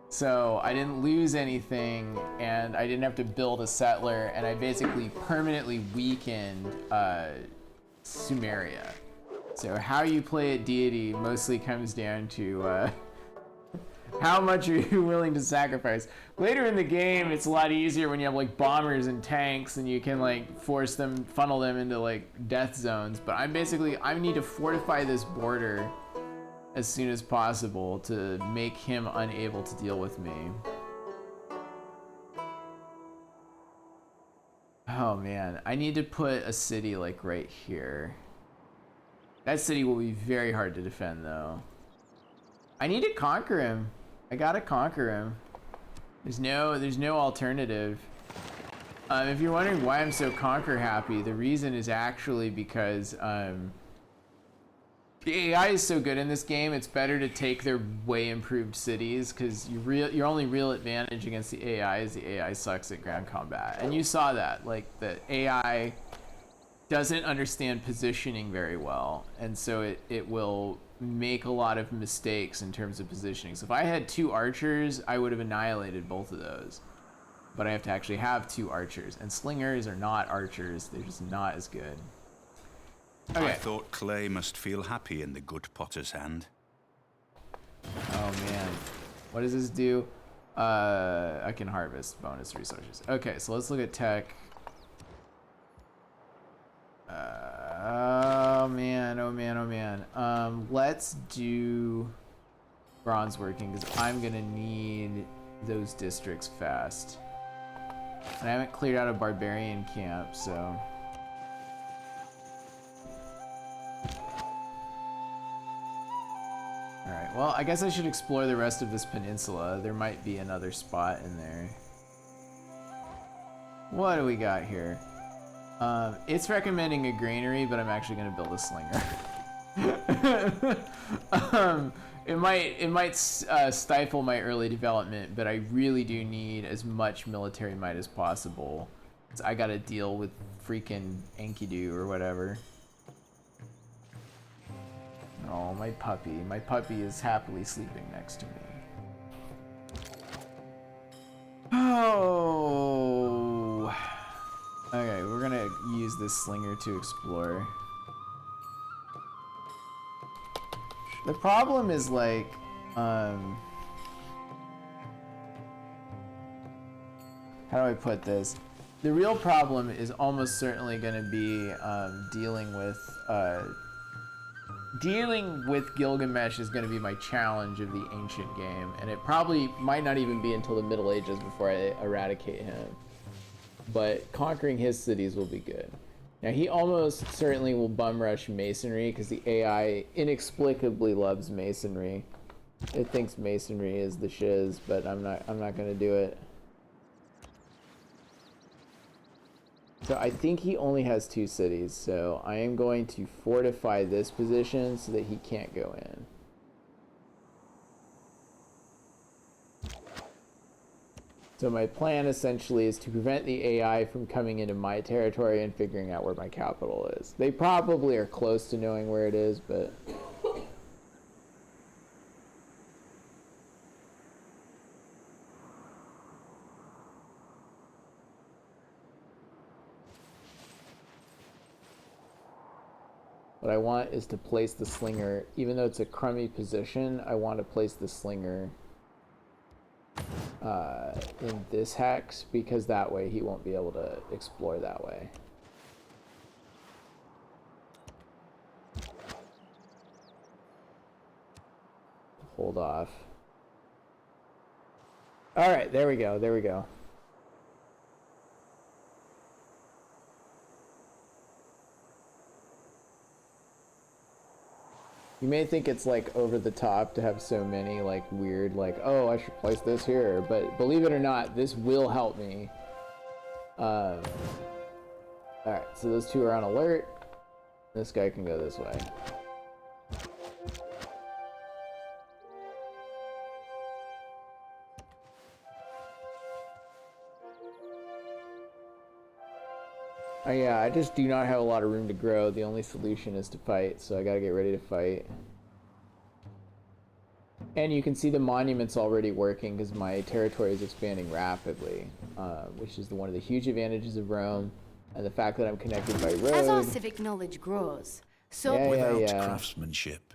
S1: So I didn't lose anything and I didn't have to build a settler, and I basically permanently weakened Sumeria. So how you play at Deity mostly comes down to how much are you willing to sacrifice? Later in the game, it's a lot easier when you have like bombers and tanks and you can like funnel them into like death zones. But I need to fortify this border as soon as possible to make him unable to deal with me. Oh man, I need to put a city like right here. That city will be very hard to defend though. I need to conquer him. I gotta conquer him. There's no alternative. If you're wondering why I'm so conquer happy, the reason is actually because the AI is so good in this game. It's better to take their way improved cities because your only real advantage against the AI is the AI sucks at ground combat, and you saw that. Like the AI doesn't understand positioning very well, and so it will make a lot of mistakes in terms of positioning. So if I had 2 archers, I would have annihilated both of those. But I have to actually have 2 archers, and slingers are not archers. They're just not as good. Okay.
S3: I thought clay must feel happy in the good potter's hand.
S1: Oh man, what does this do? I can harvest bonus resources. Okay, so let's look at tech. Oh man. Let's do bronze working because I'm gonna need those districts fast. And I haven't cleared out a barbarian camp, so. Alright, well, I guess I should explore the rest of this peninsula. There might be another spot in there. What do we got here? It's recommending a granary, but I'm actually going to build a slinger. It might stifle my early development, but I really do need as much military might as possible. 'Cause I got to deal with freaking Enkidu or whatever. Oh, my puppy. My puppy is happily sleeping next to me. Oh. Okay, we're gonna use this slinger to explore. The problem is like, how do I put this? The real problem is almost certainly going to be dealing with Gilgamesh is going to be my challenge of the ancient game, and it probably might not even be until the Middle Ages before I eradicate him. But conquering his cities will be good. Now he almost certainly will bum rush masonry because the AI inexplicably loves masonry. It thinks masonry is the shiz, but I'm not going to do it. So I think he only has 2 cities, so I am going to fortify this position so that he can't go in. So my plan essentially is to prevent the AI from coming into my territory and figuring out where my capital is. They probably are close to knowing where it is, but... What I want is to place the slinger, even though it's a crummy position, I want to place the slinger in this hex, because that way he won't be able to explore that way. Hold off. Alright, there we go, there we go. You may think it's like over the top to have so many like weird like, oh, I should place this here, but believe it or not, this will help me. Alright, so those 2 are on alert. This guy can go this way. Yeah, I just do not have a lot of room to grow. The only solution is to fight, so I gotta get ready to fight. And you can see the monuments already working because my territory is expanding rapidly, which is one of the huge advantages of Rome, and the fact that I'm connected by road.
S2: As our civic knowledge grows, so
S3: without craftsmanship,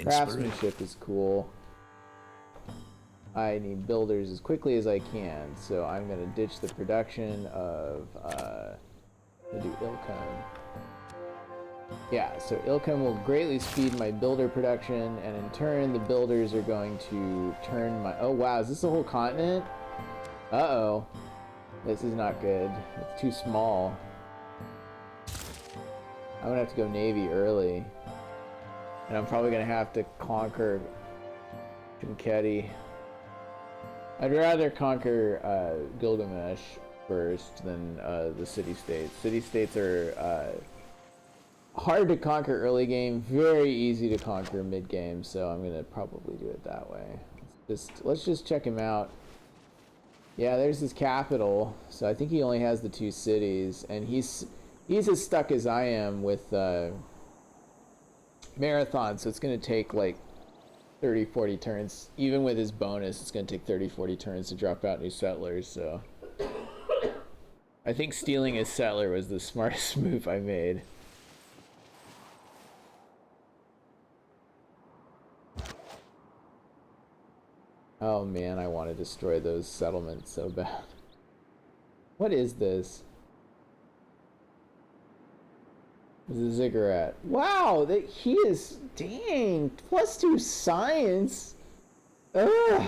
S1: craftsmanship is cool. I need builders as quickly as I can, so I'm gonna ditch the production of do Ilcom. Yeah, so Ilcom will greatly speed my builder production, and in turn, the builders are going to turn my... Oh, wow, is this a whole continent? Uh-oh. This is not good. It's too small. I'm gonna have to go Navy early. And I'm probably gonna have to conquer Kanketi. I'd rather conquer Gilgamesh first than the city-states. City-states are hard to conquer early game, very easy to conquer mid-game, so I'm gonna probably do it that way. Let's just check him out. Yeah, there's his capital, so I think he only has the 2 cities, and he's as stuck as I am with Marathon, so it's gonna take like 30-40 turns. Even with his bonus, it's gonna take 30-40 turns to drop out new settlers, so I think stealing his settler was the smartest move I made. Oh man, I want to destroy those settlements so bad. What is this? This is a ziggurat. Wow, he is, dang, +2 science. Ugh.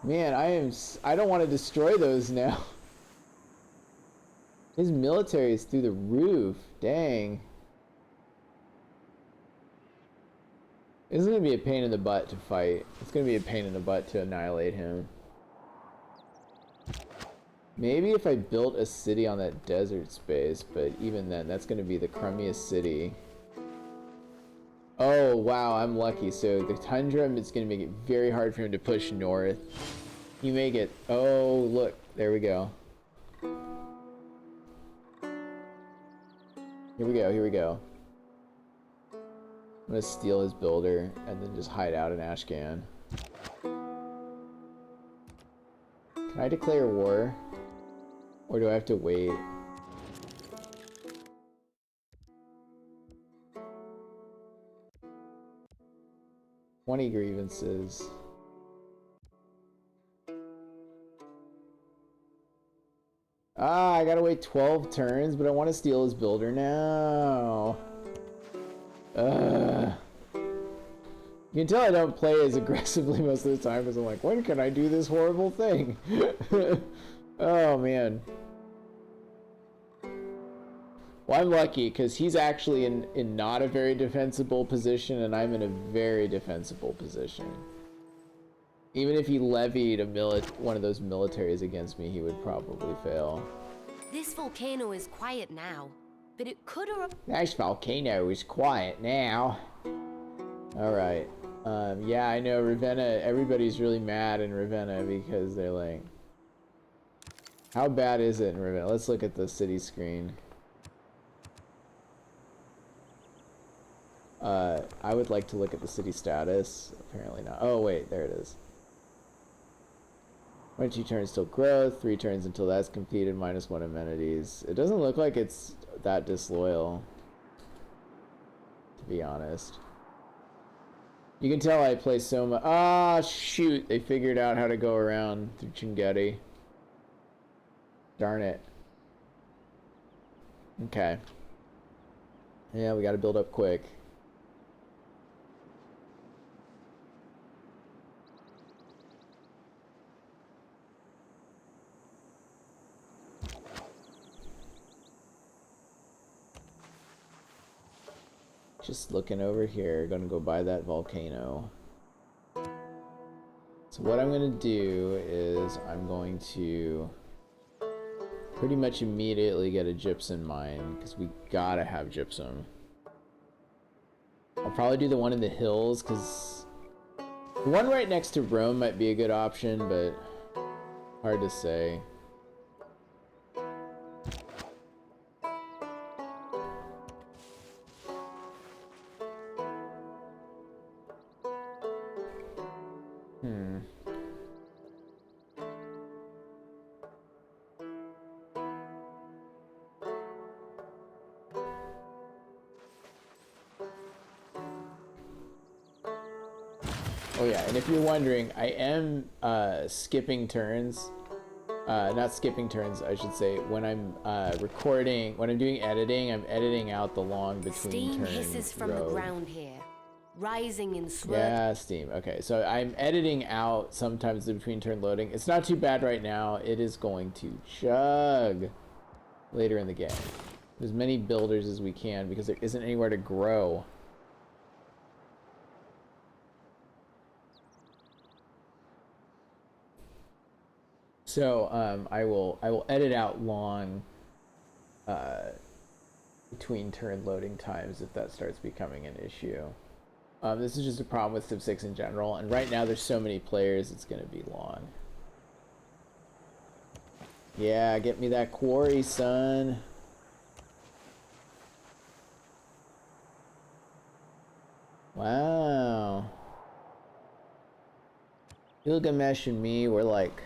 S1: Man, I don't want to destroy those now. His military is through the roof. Dang. This is going to be a pain in the butt to fight. It's going to be a pain in the butt to annihilate him. Maybe if I built a city on that desert space, but even then, that's going to be the crummiest city. Oh, wow, I'm lucky. So the tundra is going to make it very hard for him to push north. You may get... Oh, look. There we go. Here we go, here we go. I'm going to steal his builder and then just hide out in Ashcan. Can I declare war? Or do I have to wait? "20 grievances. Ah, I gotta wait 12 turns, but I want to steal his builder now. You can tell I don't play as aggressively most of the time because I'm like, when can I do this horrible thing? Oh, man. Well, I'm lucky because he's actually in not a very defensible position and I'm in a very defensible position. Even if he levied one of those militaries against me, he would probably fail.
S2: This volcano is quiet now, but it could erupt.
S1: Nice volcano is quiet now. Alright. Yeah, I know Ravenna, everybody's really mad in Ravenna because they're like... How bad is it in Ravenna? Let's look at the city screen. I would like to look at the city status. Apparently not. Oh, wait, there it is. 22 turns till growth, 3 turns until that's completed, -1 amenities. It doesn't look like it's that disloyal, to be honest. You can tell I play so much. Ah, shoot! They figured out how to go around through Chinguetti. Darn it. Okay. Yeah, we gotta build up quick. Just looking over here, gonna go buy that volcano. So what I'm gonna do is I'm going to pretty much immediately get a gypsum mine because we gotta have gypsum. I'll probably do the one in the hills because the one right next to Rome might be a good option, but hard to say. Oh yeah, and if you're wondering, I am skipping turns. Not skipping turns, I should say. When I'm recording, when I'm doing editing, I'm editing out the long between
S2: Steam
S1: turns
S2: hisses from the ground here, rising in slurp.
S1: Yeah, Steam. Okay, so I'm editing out sometimes the between turn loading. It's not too bad right now. It is going to chug later in the game. As many builders as we can because there isn't anywhere to grow. So I will edit out long between turn loading times if that starts becoming an issue. This is just a problem with Civ 6 in general, and right now there's so many players it's gonna be long. Yeah, get me that quarry, son. Wow. Gilgamesh and me were like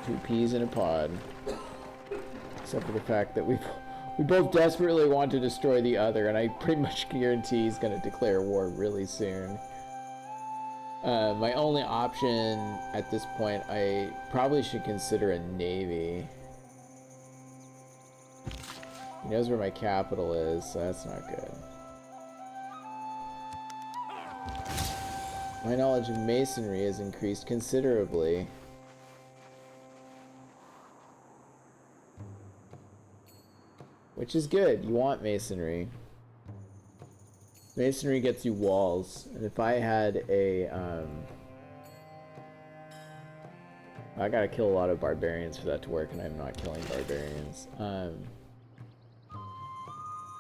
S1: 2 peas in a pod. Except for the fact that we both desperately want to destroy the other, and I pretty much guarantee he's going to declare war really soon. My only option at this point, I probably should consider a navy. He knows where my capital is, so that's not good. My knowledge of masonry has increased considerably. Which is good. You want masonry. Masonry gets you walls. And if I had a, I gotta kill a lot of barbarians for that to work, and I'm not killing barbarians.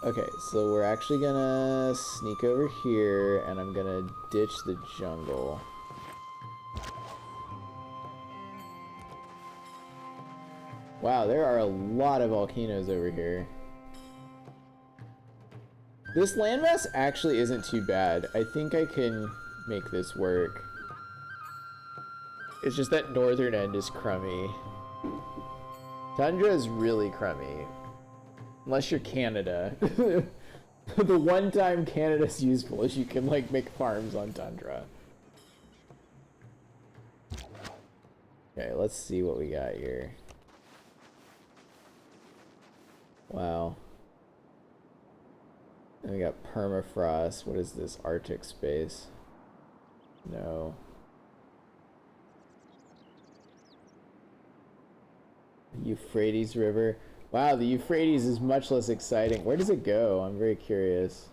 S1: Okay, so we're actually gonna sneak over here, and I'm gonna ditch the jungle. Wow, there are a lot of volcanoes over here. This landmass actually isn't too bad. I think I can make this work. It's just that northern end is crummy. Tundra is really crummy. Unless you're Canada. The one time Canada's useful is you can like make farms on Tundra. Okay, let's see what we got here. Wow. And we got permafrost. What is this? Arctic space? No. Euphrates River. Wow, the Euphrates is much less exciting. Where does it go? I'm very curious.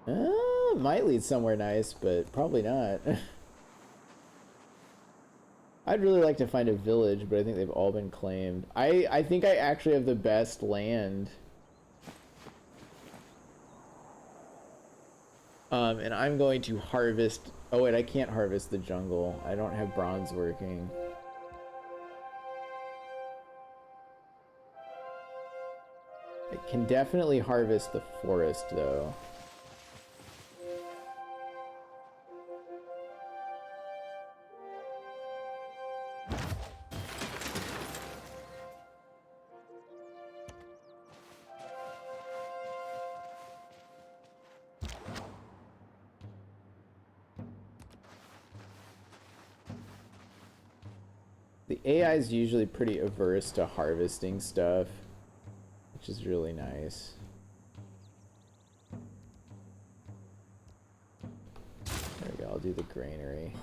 S1: It might lead somewhere nice, but probably not. I'd really like to find a village, but I think they've all been claimed. I think I actually have the best land. And I'm going to harvest... Oh wait, I can't harvest the jungle. I don't have bronze working. I can definitely harvest the forest, though. The AI is usually pretty averse to harvesting stuff, which is really nice. There we go, I'll do the granary.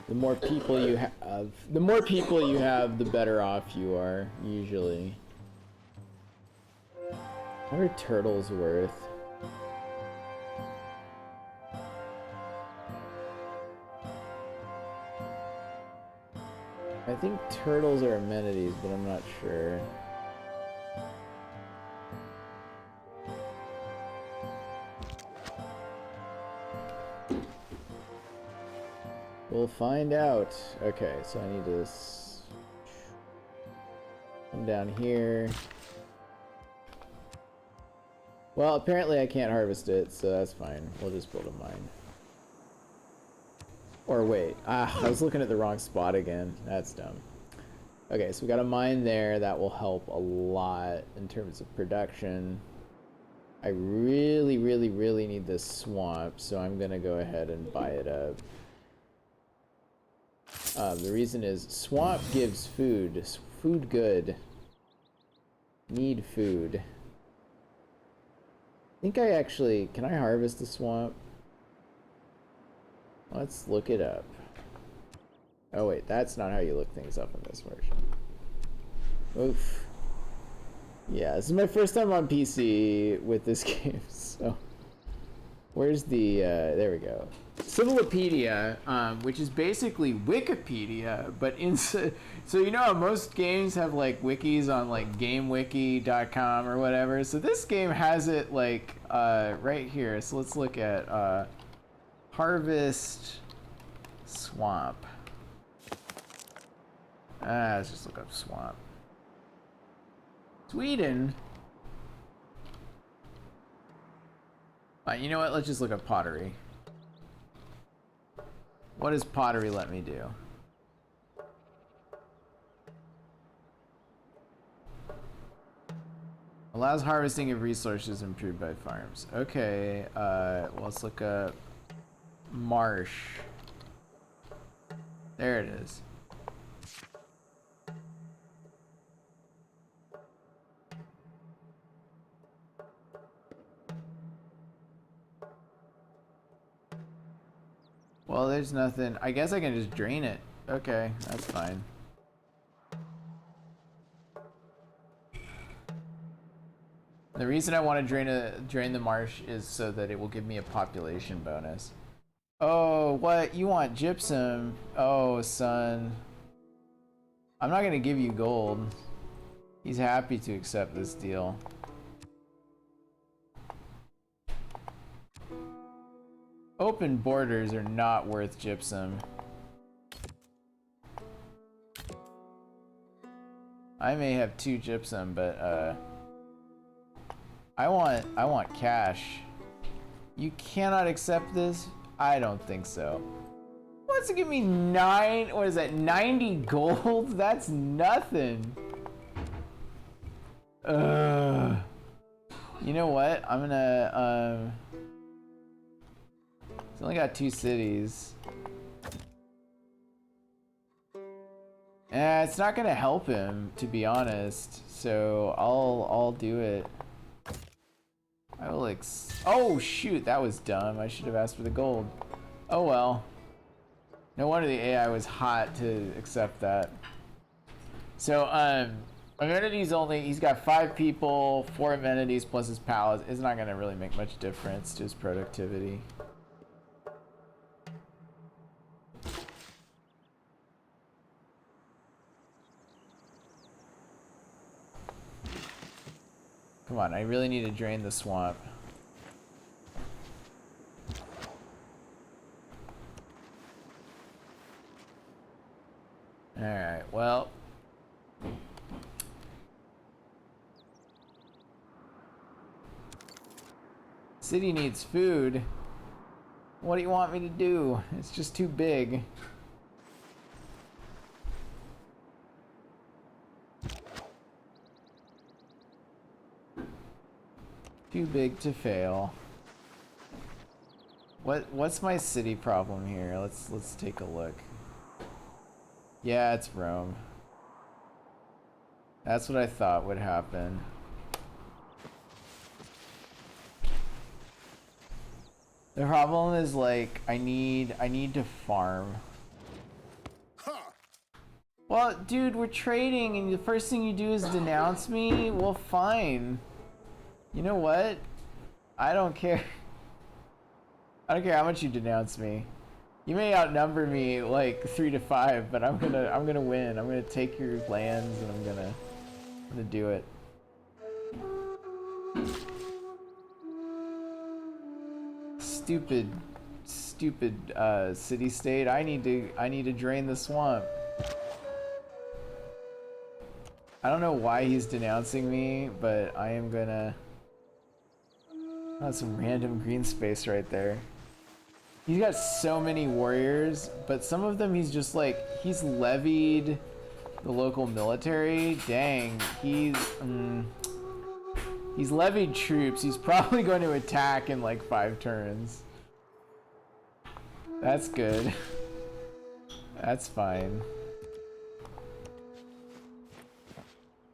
S1: The more people you have, the better off you are, usually. What are turtles worth? I think turtles are amenities, but I'm not sure. We'll find out. Okay, so I need to come down here. Well, apparently I can't harvest it, so that's fine. We'll just build a mine. Or wait, I was looking at the wrong spot again. That's dumb. Okay, so we got a mine there. That will help a lot in terms of production. I really, really, really need this swamp, so I'm gonna go ahead and buy it up. The reason is swamp gives food. Food good. Need food. I think I actually... Can I harvest the swamp? Let's look it up. Oh wait, that's not how you look things up in this version. Oof. Yeah, this is my first time on PC with this game, so... Where's the, there we go. Civilopedia, which is basically Wikipedia, but so you know how most games have like wikis on like gamewiki.com or whatever, so this game has it like right here. So let's look at Harvest Swamp. Let's just look up swamp. Sweden. You know what? Let's just look up pottery. What does pottery let me do? Allows harvesting of resources improved by farms. Okay, well, let's look up marsh. There it is. Well, there's nothing. I guess I can just drain it. Okay, that's fine. The reason I want to drain the marsh is so that it will give me a population bonus. Oh, what? You want gypsum? Oh, son. I'm not gonna give you gold. He's happy to accept this deal. Open borders are not worth gypsum. I may have 2 gypsum, but I want cash. You cannot accept this? I don't think so. Wants to give me 9, what is that, 90 gold? That's nothing. You know what? I'm gonna, it's only got 2 cities. It's not gonna help him, to be honest. So I'll do it. I will oh shoot, that was dumb. I should have asked for the gold. Oh well. No wonder the AI was hot to accept that. So amenities only, he's got 5 people, 4 amenities plus his palace. It's not gonna really make much difference to his productivity. Come on, I really need to drain the swamp. Alright, well. City needs food. What do you want me to do? It's just too big. Too big to fail. What's my city problem here? Let's take a look. Yeah, it's Rome. That's what I thought would happen. The problem is like I need to farm. Well, dude, we're trading and the first thing you do is denounce me? Well, fine. You know what? I don't care. I don't care how much you denounce me. You may outnumber me like 3 to 5, but I'm gonna win. I'm gonna take your lands and I'm gonna do it. Stupid city state. I need to drain the swamp. I don't know why he's denouncing me, but I am gonna. That's some random green space right there. He's got so many warriors, but some of them he's just like, he's levied the local military. Dang, he's levied troops. He's probably going to attack in like 5 turns. That's good. That's fine.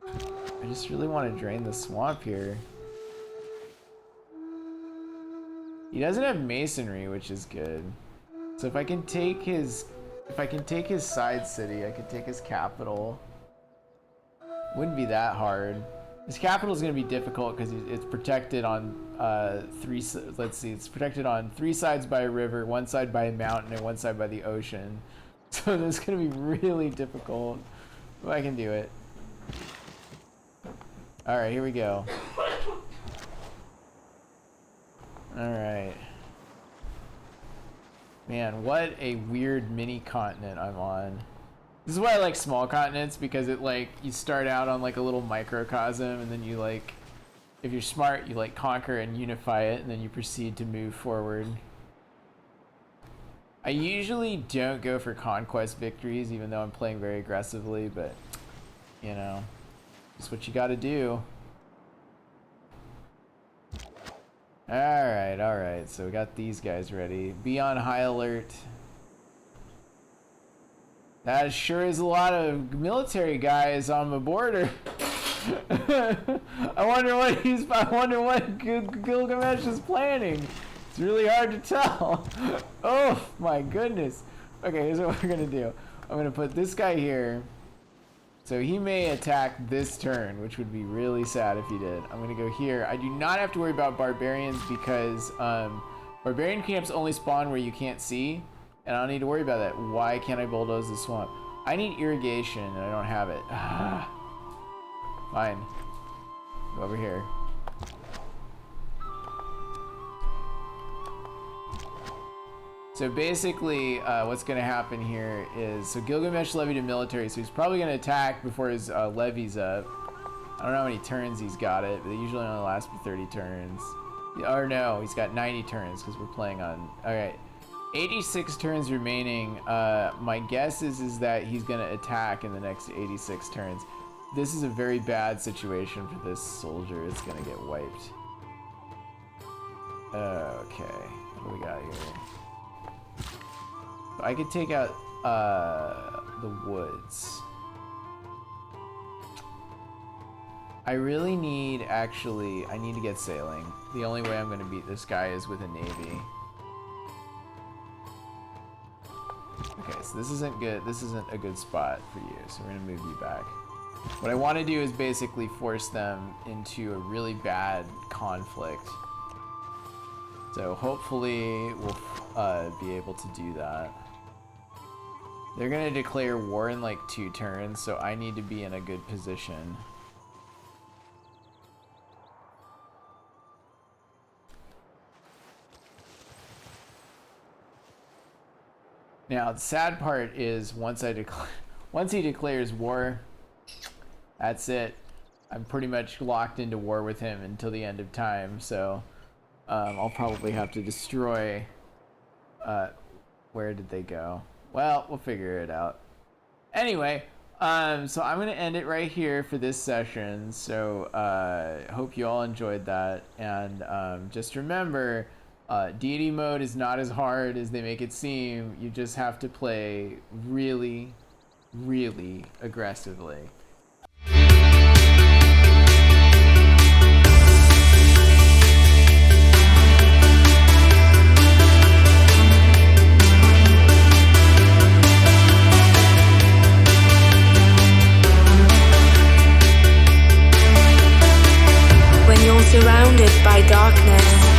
S1: I just really want to drain the swamp here. He doesn't have masonry, which is good. So if I can take his side city, I could take his capital. Wouldn't be that hard. His capital is going to be difficult because it's protected on 3. Let's see, it's protected on 3 sides by a river, 1 side by a mountain, and 1 side by the ocean. So this is going to be really difficult, but I can do it. All right, here we go. Alright. Man, what a weird mini continent I'm on. This is why I like small continents, because it like, you start out on like a little microcosm and then you like, if you're smart, you like conquer and unify it and then you proceed to move forward. I usually don't go for conquest victories even though I'm playing very aggressively, but you know, it's what you gotta do. Alright, so we got these guys ready. Be on high alert. That sure is a lot of military guys on the border. I wonder what Gilgamesh is planning. It's really hard to tell. Oh my goodness. Okay, here's what we're gonna do. I'm gonna put this guy here. So he may attack this turn, which would be really sad if he did. I'm gonna go here. I do not have to worry about barbarians because barbarian camps only spawn where you can't see, and I don't need to worry about that. Why can't I bulldoze the swamp? I need irrigation and I don't have it. Fine. Go over here. So basically, what's going to happen here is, so Gilgamesh levied a military, so he's probably going to attack before his levy's up. I don't know how many turns he's got it, but they usually only last for 30 turns. Or no, he's got 90 turns because we're playing on. All right. 86 turns remaining. My guess is that he's gonna attack in the next 86 turns. This is a very bad situation for this soldier. It's gonna get wiped. Okay, what do we got here? I could take out the woods. I really need, I need to get sailing. The only way I'm gonna beat this guy is with a navy. Okay, so this isn't good. This isn't a good spot for you, so we're gonna move you back. What I want to do is basically force them into a really bad conflict. So hopefully we'll be able to do that. They're gonna declare war in like 2 turns, so I need to be in a good position. Now the sad part is once he declares war, that's it. I'm pretty much locked into war with him until the end of time. So I'll probably have to destroy. Where did they go? Well, we'll figure it out. Anyway, so I'm gonna end it right here for this session. So hope you all enjoyed that, and just remember. Deity mode is not as hard as they make it seem. You just have to play really, really aggressively.
S4: When you're surrounded by darkness,